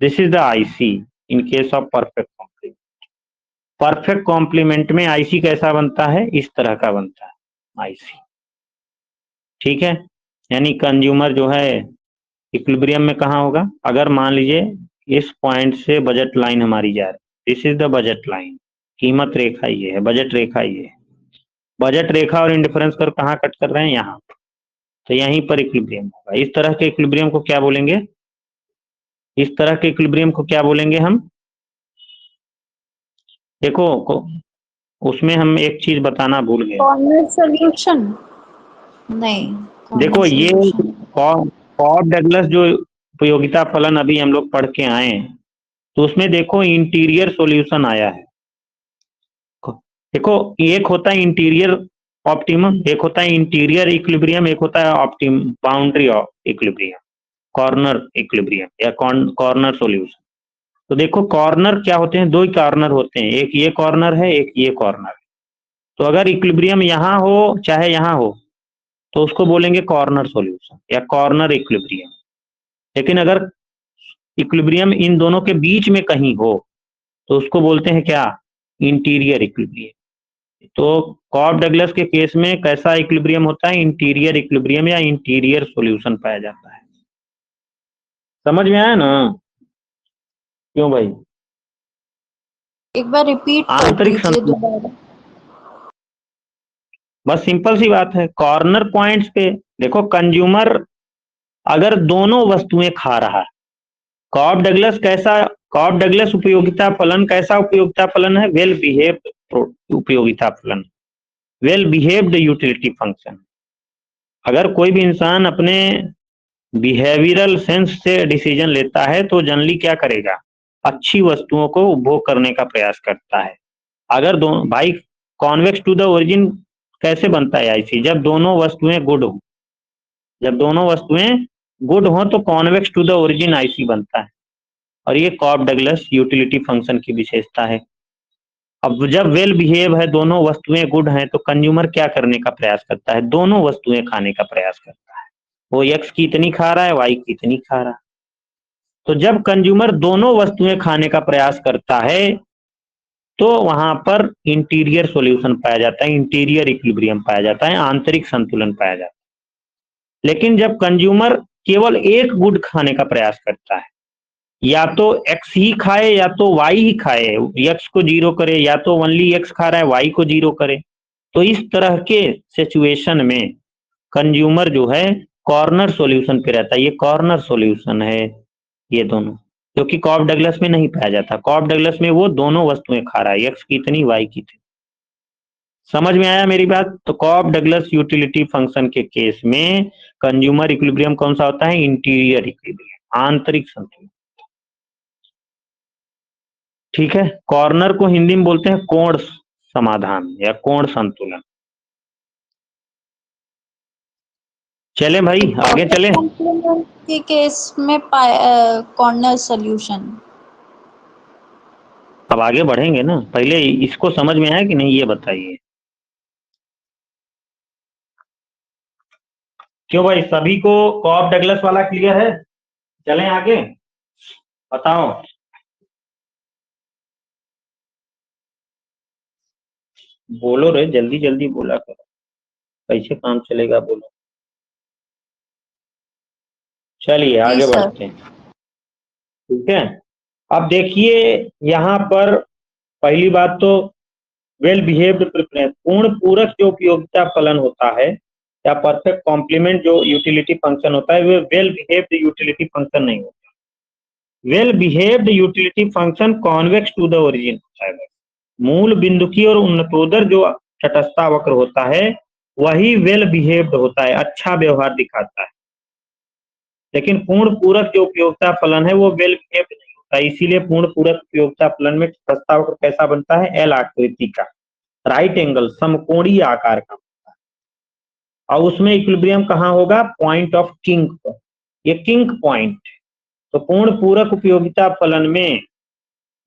This is the IC in case of perfect complement. Perfect complement में आईसी कैसा बनता है? इस तरह का बनता है आईसी, ठीक है। यानी कंज्यूमर जो है इक्विलिब्रियम में कहाँ होगा? अगर मान लीजिए इस पॉइंट से बजट लाइन हमारी जा रही, this is the budget line, कीमत रेखा ये है, बजट रेखा ये है। बजट रेखा और इंडिफरेंस कर्व कहाँ कट कर रहे हैं? यहाँ, तो यहीं पर इक्विलिब्रियम होगा। इस तरह के इक्विलिब्रियम को क्या बोलेंगे? इस तरह के इक्विलिब्रियम को क्या बोलेंगे हम? देखो उसमें हम एक चीज बताना भूल गए। कॉर्नर सॉल्यूशन नहीं, देखो ये कॉब डगलस जो उपयोगिता फलन अभी हम लोग पढ़ के आए हैं, तो उसमें देखो इंटीरियर सॉल्यूशन आया है। देखो एक होता है इंटीरियर ऑप्टिमम, एक होता है इंटीरियर इक्विलिब्रियम, एक होता है ऑप्टिम बाउंड्री इक्विलिब्रियम, कॉर्नर इक्विलिब्रियम या कॉर्नर सॉल्यूशन। तो देखो कॉर्नर क्या होते हैं? दो ही कॉर्नर होते हैं, एक ये कॉर्नर है, एक ये कॉर्नर है। तो अगर इक्विलिब्रियम यहाँ हो चाहे यहाँ हो तो उसको बोलेंगे कॉर्नर सॉल्यूशन या कॉर्नर इक्विलिब्रियम। लेकिन अगर इक्विलिब्रियम इन दोनों के बीच में कहीं हो तो उसको बोलते हैं क्या? Interior equilibrium. तो कॉब डगलस के केस में कैसा इक्विलिब्रियम होता है? इंटीरियर इक्विलिब्रियम या इंटीरियर सॉल्यूशन पाया जाता है। समझ में आया ना? क्यों भाई? एक बार रिपीट कर आंतरिक दीजिए संतुलन, दोबारा। बस सिंपल सी बात है। कॉर्नर पॉइंट्स पे देखो कंज्यूमर अगर दोनों वस्तुएं खा रहा है, कॉब डगलस कैसा, कॉब डगलस उपयोगिता फलन कैसा उपयोगिता फलन है? वेल बिहेव्ड उपयोगिता फलन, वेल बिहेव्ड यूटिलिटी फंक्शन। अगर कोई भी इंसान अपने बिहेवियरल सेंस से डिसीजन लेता है तो जनरली क्या करेगा? अच्छी वस्तुओं को उपभोग करने का प्रयास करता है। अगर दोनों भाई, कॉन्वेक्स टू द ओरिजिन कैसे बनता है आईसी? जब दोनों वस्तुएं गुड हो, जब दोनों वस्तुएं गुड हो तो convex to the origin IC बनता है। और ये कॉब डगलस यूटिलिटी फंक्शन की विशेषता है। अब जब वेल बिहेव है, दोनों वस्तुएं गुड हैं, तो कंज्यूमर क्या करने का प्रयास करता है? दोनों वस्तुएं खाने का प्रयास करता है। वो एक्स की इतनी खा रहा है, वाई की इतनी खा रहा है। तो जब कंज्यूमर दोनों वस्तुएं खाने का प्रयास करता है तो वहां पर इंटीरियर सॉल्यूशन पाया जाता है, इंटीरियर इक्विलिब्रियम पाया जाता है, आंतरिक संतुलन पाया जाता है। लेकिन जब कंज्यूमर केवल एक गुड खाने का प्रयास करता है, या तो एक्स ही खाए या तो वाई ही खाए, एक्स को जीरो करे, या तो ओनली एक्स खा रहा है वाई को जीरो करे, तो इस तरह के सिचुएशन में कंज्यूमर जो है कॉर्नर सॉल्यूशन पे रहता है। ये कॉर्नर सॉल्यूशन है ये दोनों, क्योंकि कॉब डगलस में नहीं पाया जाता। कॉब डगलस में वो दोनों वस्तुएं खा रहा है, एक्स की इतनी वाई की इतनी। समझ में आया मेरी बात? तो कॉब डगलस यूटिलिटी फंक्शन के केस में कंज्यूमर इक्विलिब्रियम कौन सा होता है? इंटीरियर इक्विलिब्रियम, आंतरिक संतुलन, ठीक है। कॉर्नर को हिंदी में बोलते हैं कोण समाधान या कोण संतुलन। चले भाई आगे चले। कॉम्प्लीमेंट के केस में कॉर्नर सॉल्यूशन। अब आगे बढ़ेंगे ना, पहले इसको समझ में आया कि नहीं ये बताइए। क्यों भाई, सभी को कॉब डगलस वाला क्लियर है? चलें आगे, बताओ। बोलो रे, जल्दी जल्दी बोला करो, कैसे काम चलेगा, बोलो। चलिए आगे सर। बढ़ते हैं, ठीक है। अब देखिए यहाँ पर पहली बात तो वेल बिहेव्ड प्रेफरेंस, पूर्ण पूरक जो उपयोगिता फलन होता है या परफेक्ट कॉम्प्लीमेंट जो यूटिलिटी फंक्शन होता है, वो वेल बिहेव्ड यूटिलिटी फंक्शन नहीं होता। Well behaved utility function convex to the origin होता है। मूल बिंदु की और उन्नतोदर जो तटस्थता वक्र होता है वही वेल बिहेव्ड होता है, अच्छा व्यवहार दिखाता है। लेकिन पूर्ण पूरक जो उपयोगिता फलन है वो वेल बिहेव्ड नहीं होता, इसीलिए पूर्ण पूरक उपयोगिता फलन में तटस्थता वक्र कैसा बनता है? एल आकृति का, राइट एंगल, समकोणीय आकार का बनता है। और उसमें इक्विलिब्रियम कहाँ होगा? पॉइंट ऑफ किंक पर, ये किंक पॉइंट। तो पूर्ण पूरक उपयोगिता फलन में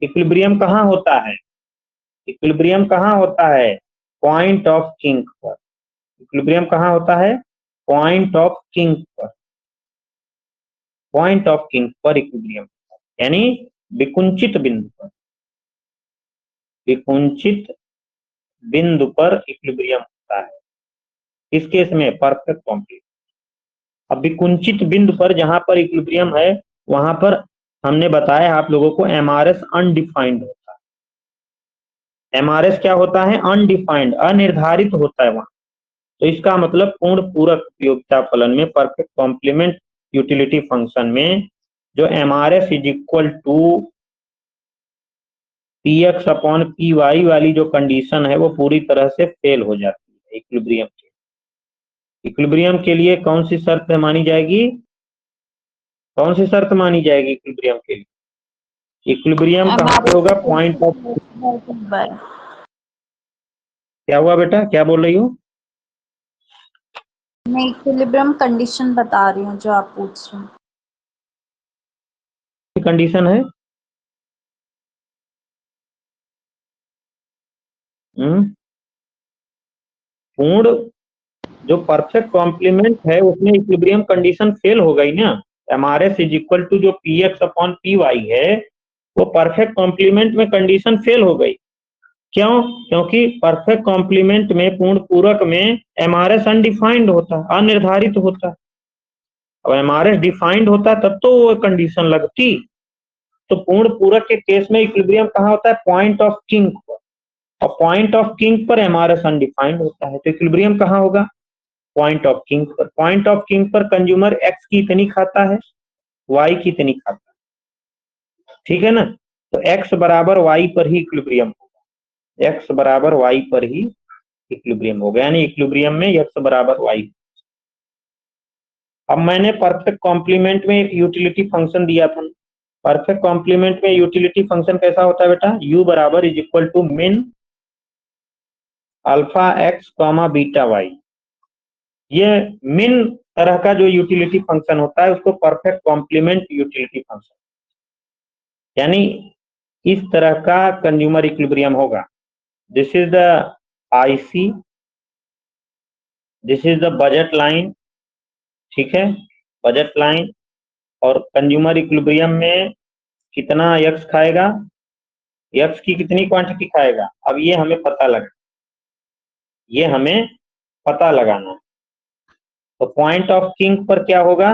इक्विलिब्रियम कहाँ होता है? इक्विलिब्रियम कहाँ होता है? पॉइंट ऑफ किंक पर। इक्विलिब्रियम कहाँ होता है? पॉइंट ऑफ किंक पर। पॉइंट ऑफ किंक पर इक्विलिब्रियम, यानी विकुंचित बिंदु पर, विकुंचित बिंदु पर इक्विलिब्रियम होता है। इस केस में परफेक्ट कॉम्प्लीमेंट। अब विकुंचित बिंदु पर जहां पर इक्विलिब्रियम है वहां पर हमने बताया आप लोगों को एमआरएस अनडिफाइंड होता है। एमआरएस क्या होता है? अनडिफाइंड, अनिर्धारित होता है वहां। तो इसका मतलब पूर्ण पूरक उपयोगिता फलन में परफेक्ट कॉम्प्लीमेंट यूटिलिटी फंक्शन में जो MRS is equal to P X upon P Y वाली जो कंडीशन है वो पूरी तरह से फेल हो जाती है इक्विलिब्रियम के। इक्विलिब्रियम के लिए कौन सी शर्त मानी जाएगी? कौन सी शर्त मानी जाएगी इक्विलिब्रियम के लिए? इक्विलिब्रियम कहाँ पे होगा? पॉइंट ऑफ, क्या हुआ बेटा, क्या बोल रही हो? मैं इक्विलिब्रियम कंडीशन बता रही हूँ जो आप पूछ रहे हैं। कंडीशन है पूर्ण जो परफेक्ट कॉम्प्लीमेंट है उसमें इक्विलिब्रियम कंडीशन फेल हो गई ना। एमआरएस इज इक्वल टू जो P X upon P Y है वो परफेक्ट कॉम्प्लीमेंट में कंडीशन फेल हो गई। क्यों? क्योंकि परफेक्ट कॉम्प्लीमेंट में पूर्ण पूरक में एमआरएस अनडिफाइंड होता, अनिर्धारित होता। अब एमआरएस डिफाइंड होता तब तो वो कंडीशन लगती। तो पूर्ण पूरक के केस में इक्विलिब्रियम कहाँ होता है? पॉइंट ऑफ किंक पर, और पॉइंट ऑफ किंक पर एमआरएस अनडिफाइंड होता है। तो इक्विलिब्रियम कहाँ होगा? पॉइंट ऑफ किंक पर। पॉइंट ऑफ किंक पर कंज्यूमर एक्स की इतनी खाता है, वाई की इतनी खाता है, ठीक है ना। तो एक्स बराबर वाई पर ही इक्विलिब्रियम होगा, एक्स बराबर वाई पर ही इक्विलिब्रियम होगा, यानी इक्विलिब्रियम में एक्स बराबर वाई। अब मैंने परफेक्ट कॉम्प्लीमेंट में एक यूटिलिटी फंक्शन दिया था। परफेक्ट कॉम्प्लीमेंट में यूटिलिटी फंक्शन कैसा होता है बेटा? u बराबर is equal to min alpha X comma beta Y. ये मिन तरह का जो यूटिलिटी फंक्शन होता है उसको परफेक्ट कॉम्प्लीमेंट यूटिलिटी फंक्शन, यानी इस तरह का कंज्यूमर इक्विलिब्रियम होगा। This is the IC, this is the budget line, ठीक है, बजट लाइन। और कंज्यूमर इक्विलिब्रियम में कितना यक्स खाएगा? यक्स की कितनी क्वांटिटी खाएगा? अब ये हमें पता लगा, ये हमें पता लगाना है। तो पॉइंट ऑफ किंक पर क्या होगा?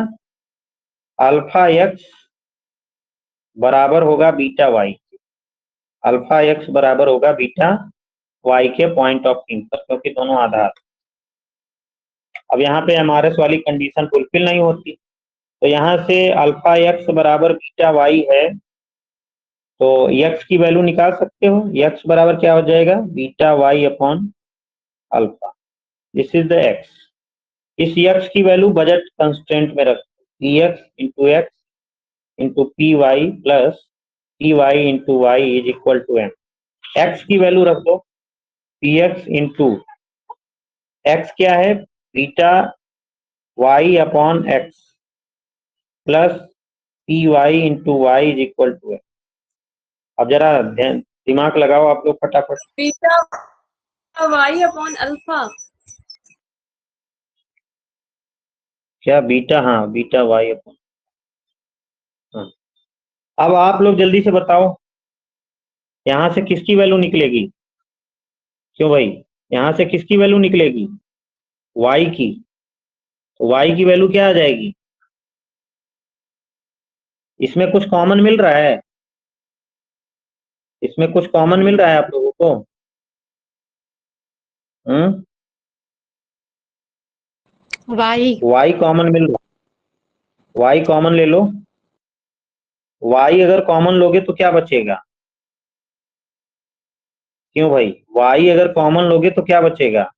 अल्फा एक्स बराबर होगा बीटा वाई, अल्फा एक्स बराबर होगा बीटा वाई के पॉइंट ऑफ किंक पर, क्योंकि दोनों आधार। अब यहाँ पे एमआरएस वाली कंडीशन फुलफिल नहीं होती, तो यहाँ से अल्फा एक्स बराबर बीटा वाई है, तो एक्स की वैल्यू निकाल सकते हो। एक्स बराबर क्या हो जाएगा? Beta Y upon alpha, this is the X. इस एक्स की वैल्यू बजट कंस्ट्रेंट में रख, P X into X into P Y plus P Y into Y is equal to M. X की वैल्यू रख दो, पी एक्स इंटू एक्स क्या है? Beta Y upon X plus P Y into Y is equal to M. अब जरा दिमाग लगाओ आप लोग फटाफट। बीटा वाई अपॉन अल्फा, क्या बीटा? हाँ, बीटा वाई अपॉन, हाँ। अब आप लोग जल्दी से बताओ यहां से किसकी वैल्यू निकलेगी? क्यों भाई, यहां से किसकी वैल्यू निकलेगी? वाई की। तो वाई की वैल्यू क्या आ जाएगी? इसमें कुछ कॉमन मिल रहा है? इसमें कुछ कॉमन मिल रहा है आप लोगों को? वाई वाई कॉमन मिल रहा, वाई कॉमन ले लो। वाई अगर कॉमन लोगे तो क्या बचेगा? क्यों भाई, वाई अगर कॉमन लोगे तो क्या बचेगा?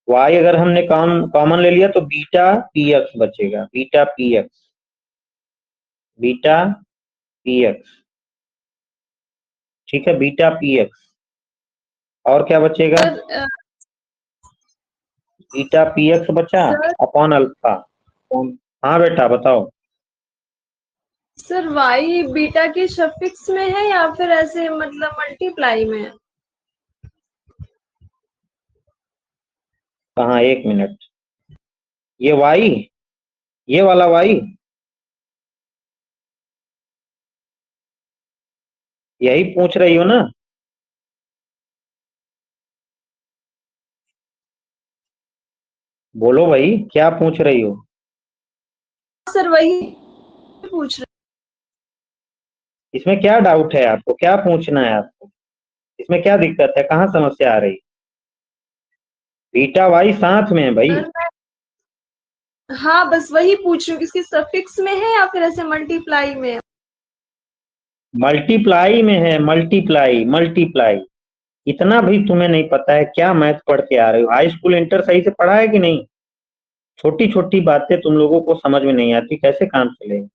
वाई अगर हमने कॉमन ले लिया तो बीटा पी एक्स बचेगा, beta P x, beta P x. ठीक है, बीटा पी एक्स। और क्या बचेगा? सर बीटा पी एक्स बचा सर अपॉन अल्फा। हाँ बेटा बताओ। सर वाई बीटा के सफिक्स में है या फिर ऐसे मतलब मल्टीप्लाई में है? कहाँ, एक मिनट, ये वाई, ये वाला वाई, यही पूछ रही हो ना? बोलो भाई, क्या पूछ रही हो? सर वही पूछ रहे। इसमें क्या डाउट है आपको, क्या पूछना है आपको? इसमें क्या दिक्कत है, कहाँ समस्या आ रही? बीटा वाई साथ में है भाई। सर मैं हाँ बस वही पूछ रही हूँ कि इसके सफिक्स में है या फिर ऐसे मल्टीप्लाई में है? मल्टीप्लाई में है, मल्टीप्लाई मल्टीप्लाई। इतना भी तुम्हें नहीं पता है? क्या मैथ पढ़ के आ रहे हो? हाई स्कूल इंटर सही से पढ़ा है कि नहीं? छोटी छोटी बातें तुम लोगों को समझ में नहीं आती, कैसे काम चलेगा?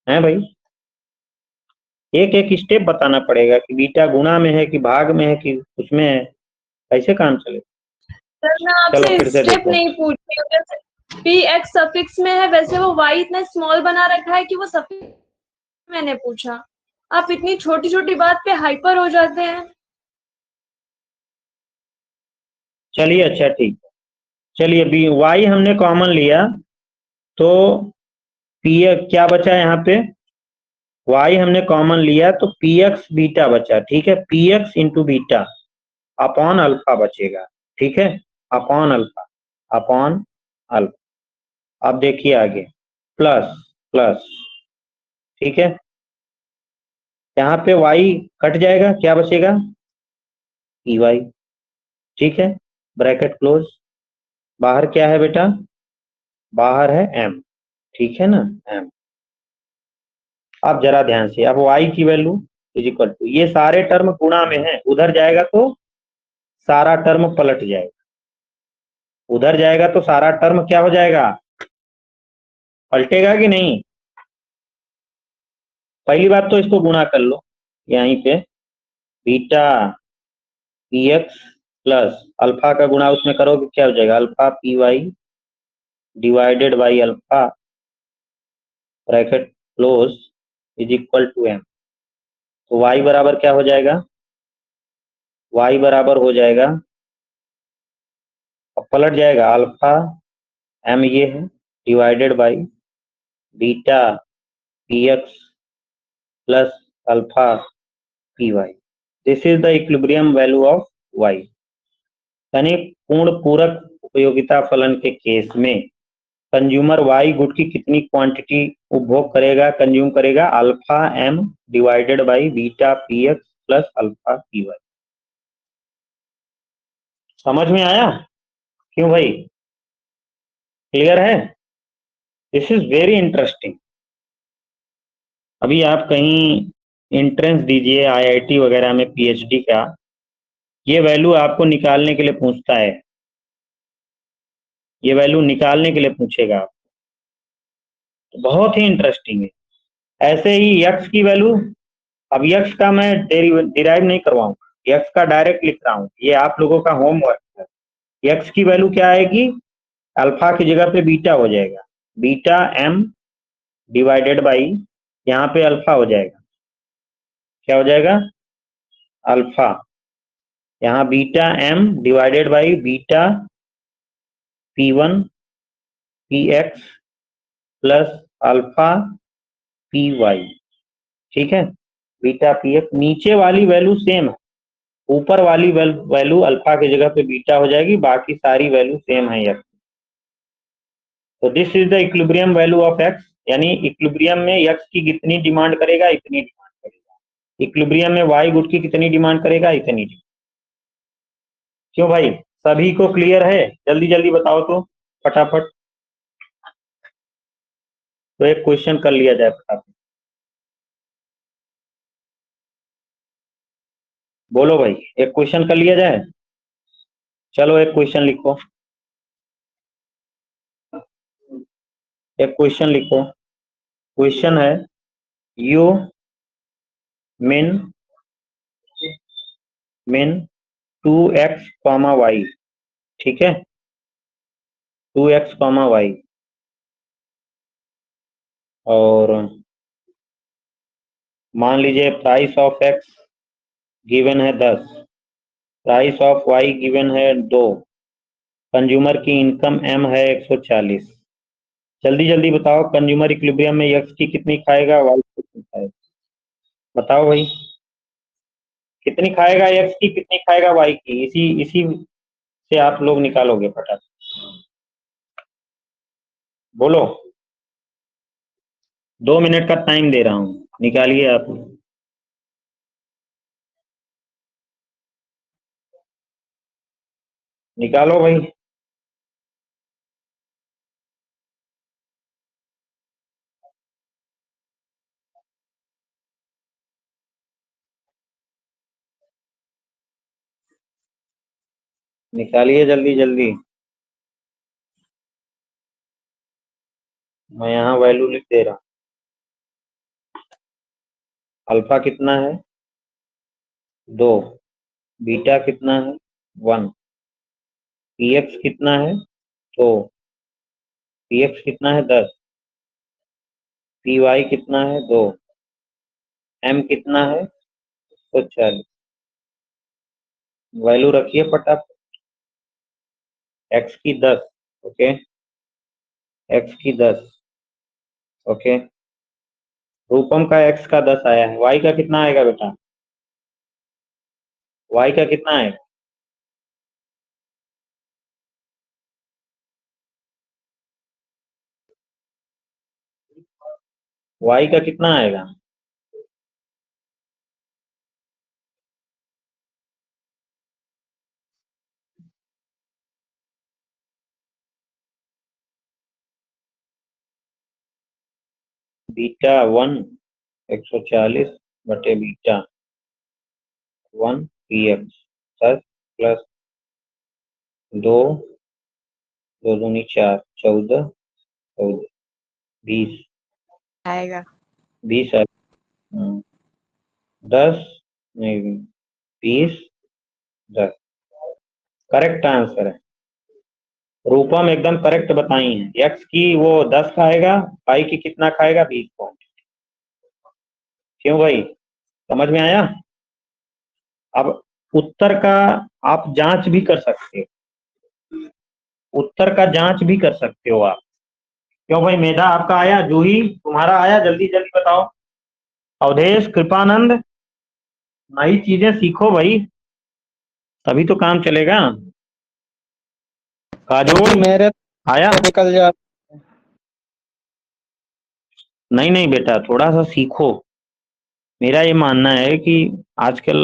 हैं भाई, एक एक स्टेप बताना पड़ेगा कि बीटा गुणा में है कि भाग में है कि उसमें है, कैसे काम चलेगा? सर मैं चलो आपसे फिर से स्टेप देखो। नहीं पूछ रही हूँ, जैसे पी एक्स सफिक्स में है वैसे वो वाई इतना स्मॉल बना रखा है कि वो सफिक्स मैंने पूछा। आप इतनी छोटी छोटी बात पे हाइपर हो जाते हैं। चलिए अच्छा ठीक है, चलिए बी वाई हमने कॉमन लिया तो पी क्या बचा यहाँ पे? वाई हमने कॉमन लिया तो पी एक्स बीटा बचा। ठीक है, P X into beta upon alpha बचेगा। ठीक है, अपॉन अल्फा, अपॉन अल्फा। अब देखिए आगे, प्लस प्लस। ठीक है, यहाँ पे y कट जाएगा, क्या बचेगा? P Y. ठीक है, ब्रैकेट क्लोज। बाहर क्या है बेटा? बाहर है m। ठीक है ना, m। अब जरा ध्यान से, अब y की वैल्यू इज इक्वल टू, ये सारे टर्म गुणा में है, उधर जाएगा तो सारा टर्म पलट जाएगा, उधर जाएगा तो सारा टर्म क्या हो जाएगा? पलटेगा कि नहीं? पहली बात तो इसको गुणा कर लो यहीं पे, beta P X plus alpha का गुणा उसमें करोगे क्या हो जाएगा? Alpha P Y divided by alpha bracket close is equal to m। तो y बराबर क्या हो जाएगा? y बराबर हो जाएगा, अब पलट जाएगा, अल्फा m ये है divided by beta P X plus alpha P Y. This is the equilibrium value of y। यानी पूर्ण पूरक उपयोगिता फलन के केस में कंज्यूमर वाई गुड की कितनी क्वांटिटी उपभोग करेगा, कंज्यूम करेगा? Alpha m divided by beta P X plus alpha P Y. समझ में आया? क्यों भाई, क्लियर है? This is very interesting. अभी आप कहीं एंट्रेंस दीजिए आईआईटी वगैरह में पीएचडी का, ये वैल्यू आपको निकालने के लिए पूछता है, ये वैल्यू निकालने के लिए पूछेगा। तो बहुत ही इंटरेस्टिंग है। ऐसे ही यक्स की वैल्यू, अब यक्स का मैं डिराइव नहीं करवाऊंगा, यक्स का डायरेक्ट लिख रहा हूँ, ये आप लोगों का होमवर्क है। यक्स की वैल्यू क्या आएगी? अल्फा की जगह पे बीटा हो जाएगा, बीटा m डिवाइडेड बाई, यहाँ पे अल्फा हो जाएगा, क्या हो जाएगा? अल्फा। यहाँ beta m divided by beta p1 px plus alpha py। ठीक है, बीटा px, नीचे वाली वैल्यू सेम है, ऊपर वाली वैल्यू अल्फा की जगह पे बीटा हो जाएगी, बाकी सारी वैल्यू सेम है x। तो this is the equilibrium value of x, यानी इक्विलिब्रियम में x की कितनी डिमांड करेगा? इतनी डिमांड करेगा। इक्विलिब्रियम में y गुड की कितनी डिमांड करेगा? इतनी। क्यों भाई, सभी को क्लियर है? जल्दी जल्दी बताओ तो फटाफट, तो एक क्वेश्चन कर लिया जाए फटाफट। बोलो भाई, एक क्वेश्चन कर लिया जाए। चलो एक क्वेश्चन लिखो, एक क्वेश्चन लिखो। क्वेश्चन है यू मिन मिन 2x कॉमा वाई, ठीक है, 2x कॉमा वाई, और मान लीजिए प्राइस ऑफ x गिवन है 10, प्राइस ऑफ y गिवन है 2, कंज्यूमर की इनकम m है 140। जल्दी जल्दी बताओ, कंज्यूमर इक्विलिब्रियम में x की कितनी खाएगा, y की कितनी खाएगा? बताओ भाई, कितनी खाएगा x की, कितनी खाएगा y की? इसी इसी से आप लोग निकालोगे फटाफट, बोलो। 2 मिनट का टाइम दे रहा हूं, निकालिए आप। निकालो भाई। निकालिए जल्दी जल्दी, मैं यहाँ वैल्यू लिख दे रहा हूँ। अल्फा कितना है? 2। बीटा कितना है? 1। px कितना है? 2। px कितना है? 10। py कितना है? 2। m कितना है? 140। वैल्यू रखिए फटाफट। x की 10, ओके, x की 10, ओके। रूपम का x का 10 आया है, y का कितना आएगा बेटा? y का कितना आएगा? y का कितना आएगा? बीटा 1 140 बटे बीटा 1 px 10 प्लस 2, 2 दूनी 4, 14, 14, 20, आएगा 20 10 नहीं 20, 10 करेक्ट आंसर है। रूपम एकदम करेक्ट बताई है। एक्स की वो 10 खाएगा, y की कितना खाएगा? 20 पॉइंट। क्यों भाई, समझ में आया? अब उत्तर का आप जांच भी कर सकते हो, उत्तर का जांच भी कर सकते हो आप। क्यों भाई, मेधा आपका आया, जूही तुम्हारा आया, जल्दी जल्दी बताओ। अवधेश, कृपानंद, नई चीजें सीखो भाई, तभी तो काम चलेगा। काजोल मेरे आया? निकल जा। नहीं नहीं बेटा, थोड़ा सा सीखो। मेरा ये मानना है कि आजकल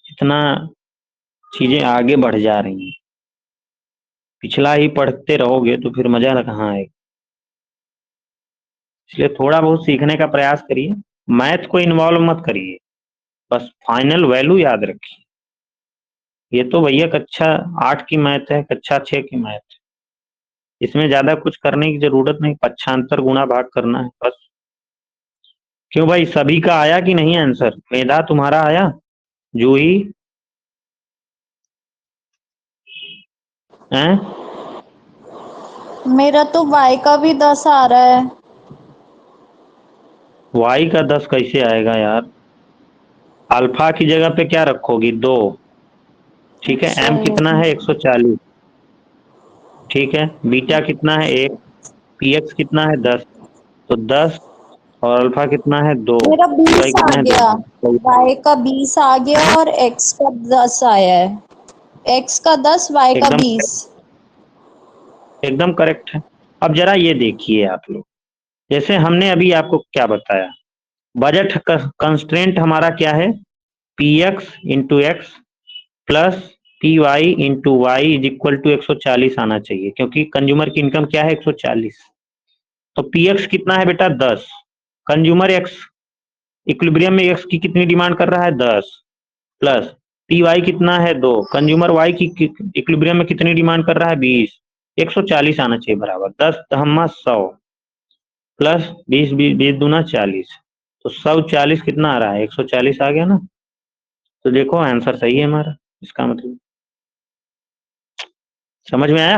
इतना चीजें आगे बढ़ जा रही हैं, पिछला ही पढ़ते रहोगे तो फिर मजा कहाँ आएगा। इसलिए थोड़ा बहुत सीखने का प्रयास करिए, मैथ को इन्वॉल्व मत करिए, बस फाइनल वैल्यू याद रखिए। ये तो भैया कक्षा 8 की मैथ है, कक्षा 6 की मैथ है, इसमें ज्यादा कुछ करने की जरूरत नहीं, पक्षांतर गुणा भाग करना है बस। क्यों भाई, सभी का आया कि नहीं आंसर? मेधा तुम्हारा आया? जूही हैं? मेरा तो y का भी 10 आ रहा है। वाई का 10 कैसे आएगा यार? अल्फा की जगह पे क्या रखोगी? 2, ठीक है। अच्छा एम ये कितना भी। है? 140, ठीक है। बीटा कितना है? 1। पीएक्स कितना है? 10, तो 10 और अल्फा कितना है? 2, मेरा पीवाई 20 आ कितना है? 2। गया, y का 20 आ गया और x का 10 आया है। x का 10, y का एकदम 20। एकदम करेक्ट है। अब जरा ये देखिए आप लोग, जैसे हमने अभी आपको क्या बताया, बजट कंस्ट्रेंट हमारा क्या है? P X into X plus P Y into Y is equal to 140 आना चाहिए, क्योंकि कंज्यूमर की इनकम क्या है 140। तो पी एक्स कितना है बेटा 10, कंज्यूमर एक्स इक्विलिब्रियम में एक्स की कितनी डिमांड कर रहा है 10, प्लस पी वाई कितना है 2, कंज्यूमर वाई की इक्विलिब्रियम में कितनी डिमांड कर रहा है 20, 140 आना चाहिए बराबर 10 धम्मा 100 प्लस 20 20 दूना 40, तो 140 कितना आ रहा है 140 आ गया ना। तो देखो आंसर सही है हमारा, इसका मतलब समझ में आया।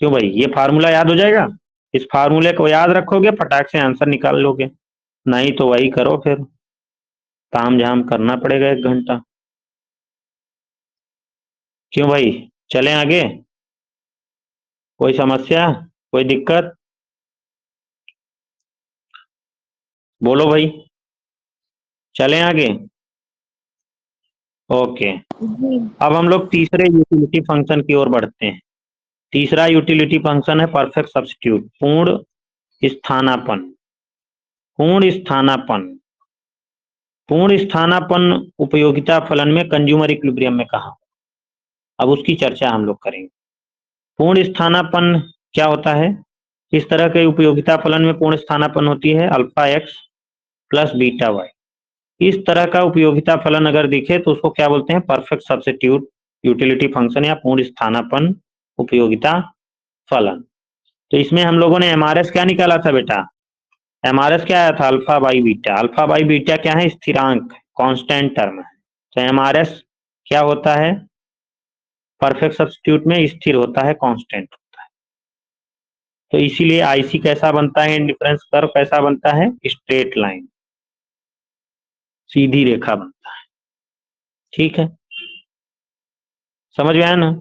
क्यों भाई, ये फार्मूला याद हो जाएगा, इस फार्मूले को याद रखोगे फटाक से आंसर निकाल लोगे, नहीं तो वही करो फिर ताम झाम करना पड़ेगा 1 घंटा। क्यों भाई, चलें आगे, कोई समस्या कोई दिक्कत, बोलो भाई, चलें आगे। ओके, जी अब हम लोग तीसरे यूटिलिटी फंक्शन की ओर बढ़ते हैं। तीसरा यूटिलिटी फंक्शन है परफेक्ट सब्स्टिट्यूट, पूर्ण स्थानापन्न। पूर्ण स्थानापन्न, पूर्ण स्थानापन्न उपयोगिता फलन में कंज्यूमर इक्विलिब्रियम में कहा, अब उसकी चर्चा हम लोग करेंगे। पूर्ण स्थानापन्न क्या होता है, किस तरह के उपयोगिता फलन में पूर्ण स्थानापन्न होती है, alpha X plus beta Y, इस तरह का उपयोगिता फलन अगर दिखे तो उसको क्या बोलते हैं, परफेक्ट सब्स्टिट्यूट यूटिलिटी फंक्शन या पूर्ण स्थानापन्न उपयोगिता फलन। तो इसमें हम लोगों ने एमआरएस क्या निकाला था बेटा, एमआरएस क्या आया था, alpha by beta. Alpha by beta क्या है, स्थिरांक कांस्टेंट टर्म है। तो एमआरएस क्या होता है, परफेक्ट सब्स्टिट्यूट में स्थिर होता है, कांस्टेंट होता है। तो इसीलिए आईसी कैसा बनता है, इंडिफरेंस कर्व कैसा बनता है, स्ट्रेट लाइन, सीधी रेखा बनता है। ठीक है, समझ में आया ना।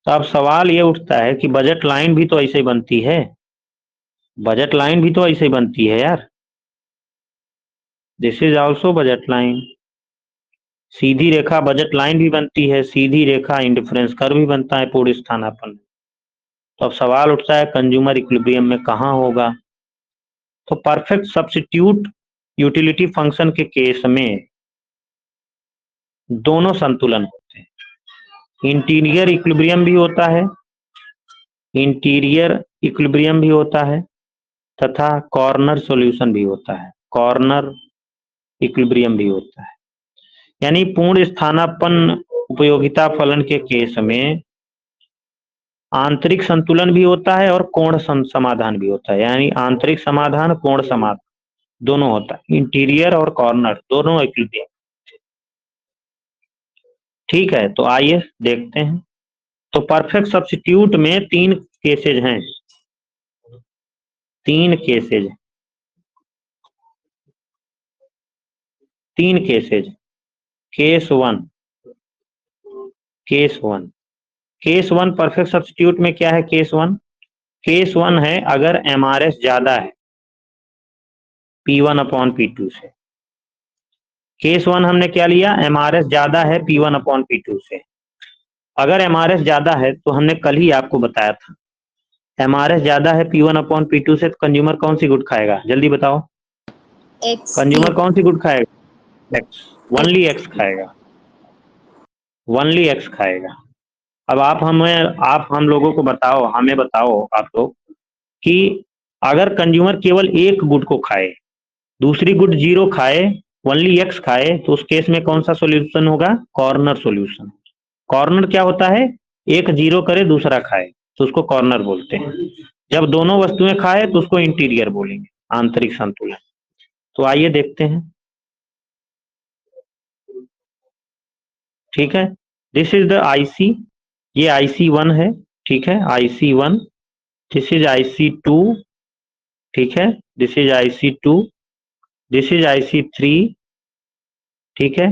तो अब सवाल ये उठता है कि बजट लाइन भी तो ऐसे ही बनती है, बजट लाइन भी तो ऐसे ही बनती है यार, this is also budget line. Sidhi Rekha budget line भी बनती है, सीधी रेखा इंडिफरेंस कर्व भी बनता है पूर्ण स्थानापन्न। तो अब सवाल उठता है कंज्यूमर इक्विलिब्रियम में कहाँ होगा। तो परफेक्ट सब्स्टिट्यूट यूटिलिटी फंक्शन के केस में दोनों संतुलन होते हैं, इंटीरियर इक्विलिब्रियम भी होता है, इंटीरियर इक्विलिब्रियम भी होता है तथा कॉर्नर सॉल्यूशन भी होता है, कॉर्नर इक्विलिब्रियम भी होता है। यानी पूर्ण स्थानापन्न उपयोगिता फलन के केस में आंतरिक संतुलन भी होता है और कोण समाधान भी होता है, यानी आंतरिक समाधान कोण समाधान दोनों होता है, इंटीरियर और कॉर्नर दोनों इक्विलिब्रियम। ठीक है, तो आइए देखते हैं। तो परफेक्ट सब्स्टिट्यूट में 3 केसेज हैं, 3 cases, 3 cases. Case 1, case 1, case 1 perfect substitute में क्या है, केस 1, केस 1 है अगर एमआरएस ज्यादा है P1 अपॉन P2 से। केस 1 हमने क्या लिया, एमआरएस ज्यादा है P1 अपॉन P2 से। अगर एमआरएस ज्यादा है तो हमने कल ही आपको बताया था, एमआरएस ज्यादा है P1 अपॉन P2 से, तो कंज्यूमर कौन सी गुड खाएगा, जल्दी बताओ, एक्स कंज्यूमर कौन सी गुड खाएगा, एक्स, ओनली एक्स खाएगा, ओनली एक्स खाएगा। अब आप हम लोगों को बताओ, हमें बताओ आप लोग कि अगर कंज्यूमर केवल एक गुड को खाए, दूसरी गुड 0 खाए, ओनली एक्स खाए, तो उस केस में कौन सा सॉल्यूशन होगा, कॉर्नर सॉल्यूशन। कॉर्नर क्या होता है, एक 0 करे दूसरा खाए तो उसको कॉर्नर बोलते हैं, जब दोनों वस्तुएं खाए तो उसको इंटीरियर बोलेंगे, आंतरिक संतुलन। तो आइए देखते हैं। ठीक है, दिस इज द आईसी, ये IC1 है, ठीक है, IC1, दिस इज IC2, ठीक है, this is IC2, this is IC3, ठीक है,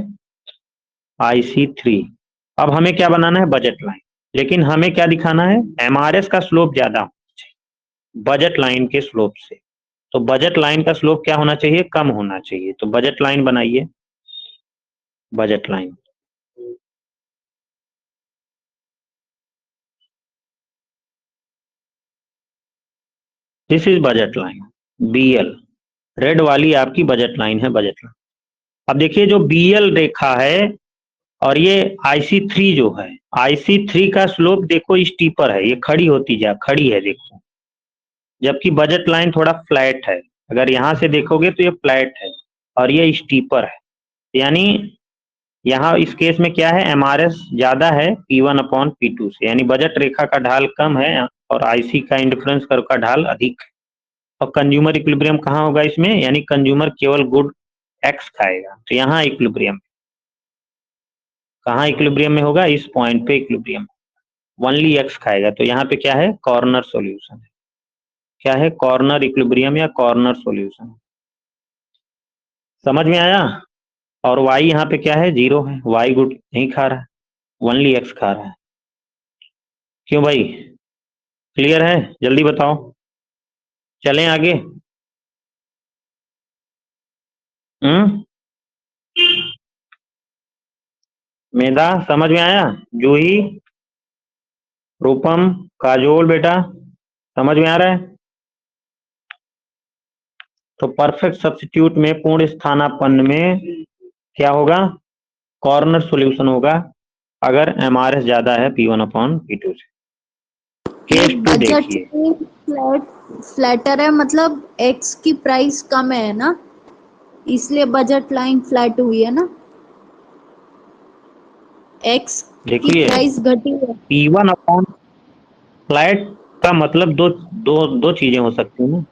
IC3। अब हमें क्या बनाना है, बजट लाइन, लेकिन हमें क्या दिखाना है, एमआरएस का स्लोप ज्यादा बजट लाइन के स्लोप से। तो बजट लाइन का स्लोप क्या होना चाहिए, कम होना चाहिए। तो बजट लाइन बनाइए, budget line, this is budget line, BL, red वाली आपकी बजट लाइन है, बजट लाइन। अब देखिए जो BL रेखा है और ये IC3 जो है, IC3 का स्लोप देखो स्टीपर है, ये खड़ी है देखो, जबकि बजट लाइन थोड़ा फ्लैट है। अगर यहां से देखोगे तो ये फ्लैट है और ये स्टीपर है, यानी यहाँ इस केस में क्या है, MRS ज्यादा है P1/P2 से, यानी बजट रेखा का ढाल कम है और IC का इंडिफरेंस कर्व का ढाल अधिक है। और कंज्यूमर इक्विलिब्रियम कहाँ होगा इसमें, यानी कंज्यूमर केवल गुड X खाएगा, तो यहाँ इक्विलिब्रियम कहाँ इक्विलिब्रियम में होगा, इस पॉइंट पे इक्विलिब्रियम ओनली X खाएगा। तो यहाँ पे क्या है, कॉर्नर सॉल्यूशन है। क्या है, कॉर्नर इक्विलिब्रियम या कॉर्नर सॉल्यूशन। समझ में आया। और y यहाँ पे क्या है, 0 है, y गुड नहीं खा रहा है, ओनली X खा रहा है। क्यों भाई, क्लियर है, जल्दी बताओ, चलें आगे। मेधा समझ में आया, जूही, रूपम, काजोल, बेटा समझ में आ रहा है। तो परफेक्ट सब्स्टिट्यूट में, पूर्ण स्थानापन्न में क्या होगा, कॉर्नर सॉल्यूशन होगा अगर MRS ज्यादा है P1/P2 से। केस 2 देखिए, फ्लैटर है, मतलब एक्स की प्राइस कम है ना, इसलिए बजट लाइन फ्लैट हुई है ना। एक्स की देखिए प्राइस घटी है। P1 अपॉन फ्लैट का मतलब दो चीजें हो सकती है ना,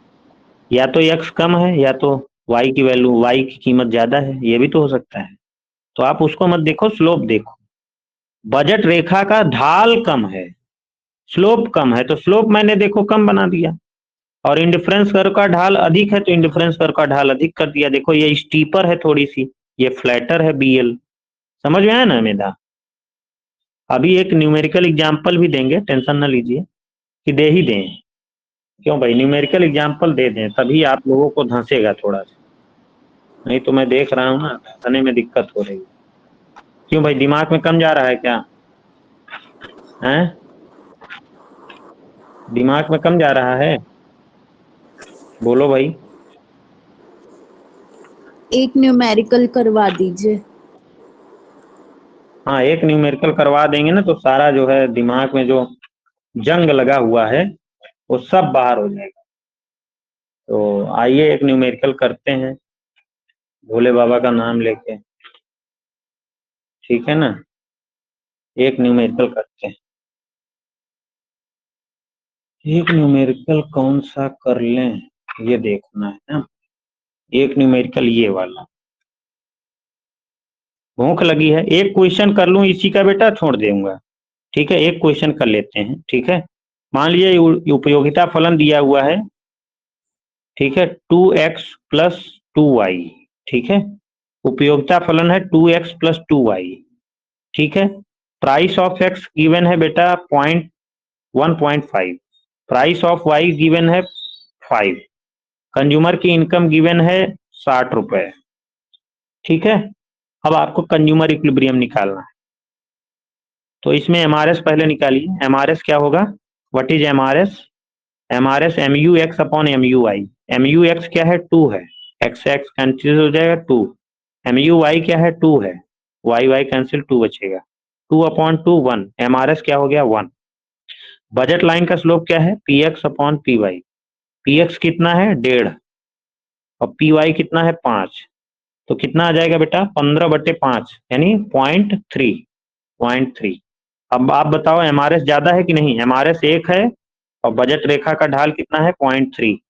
या तो X कम है या तो Y की वैल्यू, Y की कीमत ज्यादा है, ये भी तो हो सकता है। तो आप उसको मत देखो, स्लोप देखो। बजट रेखा का ढाल कम है, स्लोप कम है, तो स्लोप मैंने देखो कम बना दिया, और इंडिफरेंस कर्व का ढाल अधिक है तो इंडिफरेंस कर्व का ढाल अधिक कर दिया। देखो ये स्टीपर है थोड़ी सी, ये फ्लैटर है BL। समझ में आया ना मेधा। अभी एक न्यूमेरिकल एग्जाम्पल भी देंगे, टेंशन ना लीजिए कि दे ही दें। क्यों भाई, न्यूमेरिकल एग्जाम्पल दे दें तभी आप लोगों को धंसेगा थोड़ा सा, नहीं तो मैं देख रहा हूँ ना धंसने में दिक्कत हो रही है। क्यों भाई, दिमाग में कम जा रहा है क्या, हैं? दिमाग में कम जा रहा है, बोलो भाई। एक न्यूमेरिकल करवा दीजिए। हाँ, एक न्यूमेरिकल करवा देंगे ना तो सारा जो है दिमाग में जो जंग लगा हुआ है वो सब बाहर हो जाएगा। तो आइए एक न्यूमेरिकल करते हैं भोले बाबा का नाम लेके, ठीक है ना। एक न्यूमेरिकल करते हैं, एक न्यूमेरिकल कौन सा कर लें ये देखना है ना। एक न्यूमेरिकल ये वाला, भूख लगी है, एक क्वेश्चन कर लूं इसी का बेटा, छोड़ दूंगा, ठीक है। एक क्वेश्चन कर लेते हैं, ठीक है। मान लीजिए उपयोगिता फलन दिया हुआ है, ठीक है, 2x + 2y, ठीक है। उपयोगिता फलन है 2x + 2y, ठीक है। प्राइस ऑफ x गिवन है बेटा 1.5, प्राइस ऑफ y गिवन है 5, कंज्यूमर की इनकम गिवन है 60 रुपए, ठीक है। अब आपको कंज्यूमर इक्विलिब्रियम निकालना है, तो इसमें MRS पहले निकालिए। MRS क्या होगा, what is MRS, MRS MUX/MUY। MUX क्या है, 2 है, x कैंसिल हो जाएगा 2, MUY क्या है, 2 है, y कैंसिल 2 बचेगा, 2/2 1, MRS क्या हो गया 1। बजट लाइन का स्लोप क्या है, PX/PY। PX कितना है 1.5 और PY कितना है 5, तो कितना आ जाएगा बेटा 15/5 यानी 0.3। अब आप बताओ MRS ज्यादा है कि नहीं, MRS 1 है और बजट रेखा का ढाल कितना है 0.3,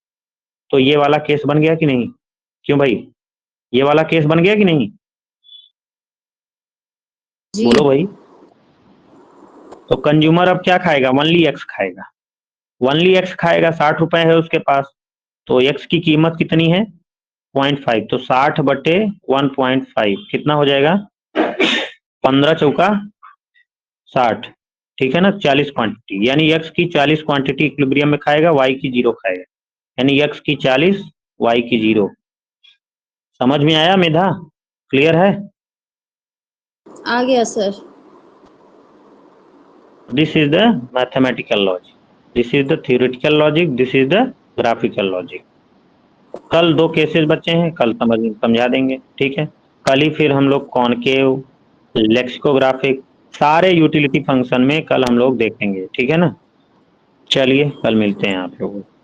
तो ये वाला केस बन गया कि नहीं। क्यों भाई, ये वाला केस बन गया कि नहीं, बोलो भाई। तो कंज्यूमर अब क्या खाएगा, ओनली X खाएगा, ओनली X खाएगा, 60 रुपए है उसके पास, तो X की कीमत कितनी है 0.5, तो 60/1.5 कितना हो जाएगा, 15 चौका 60, ठीक है ना, 40 क्वांटिटी, यानी X की 40 क्वांटिटी इक्विलिब्रियम में खाएगा, Y की 0 खाएगा, यानी X की 40, Y की 0। समझ में आया मेधा, क्लियर है। आ गया sir. This is the mathematical logic, this is the theoretical logic, this is the graphical logic. कल 2 केसेस बचे हैं, कल समझा देंगे, ठीक है। कल ही फिर हम लोग कॉनकेव लेक्सिकोग्राफिक, सारे यूटिलिटी फंक्शन में कल हम लोग देखेंगे, ठीक है ना। चलिए कल मिलते हैं आप लोगों को।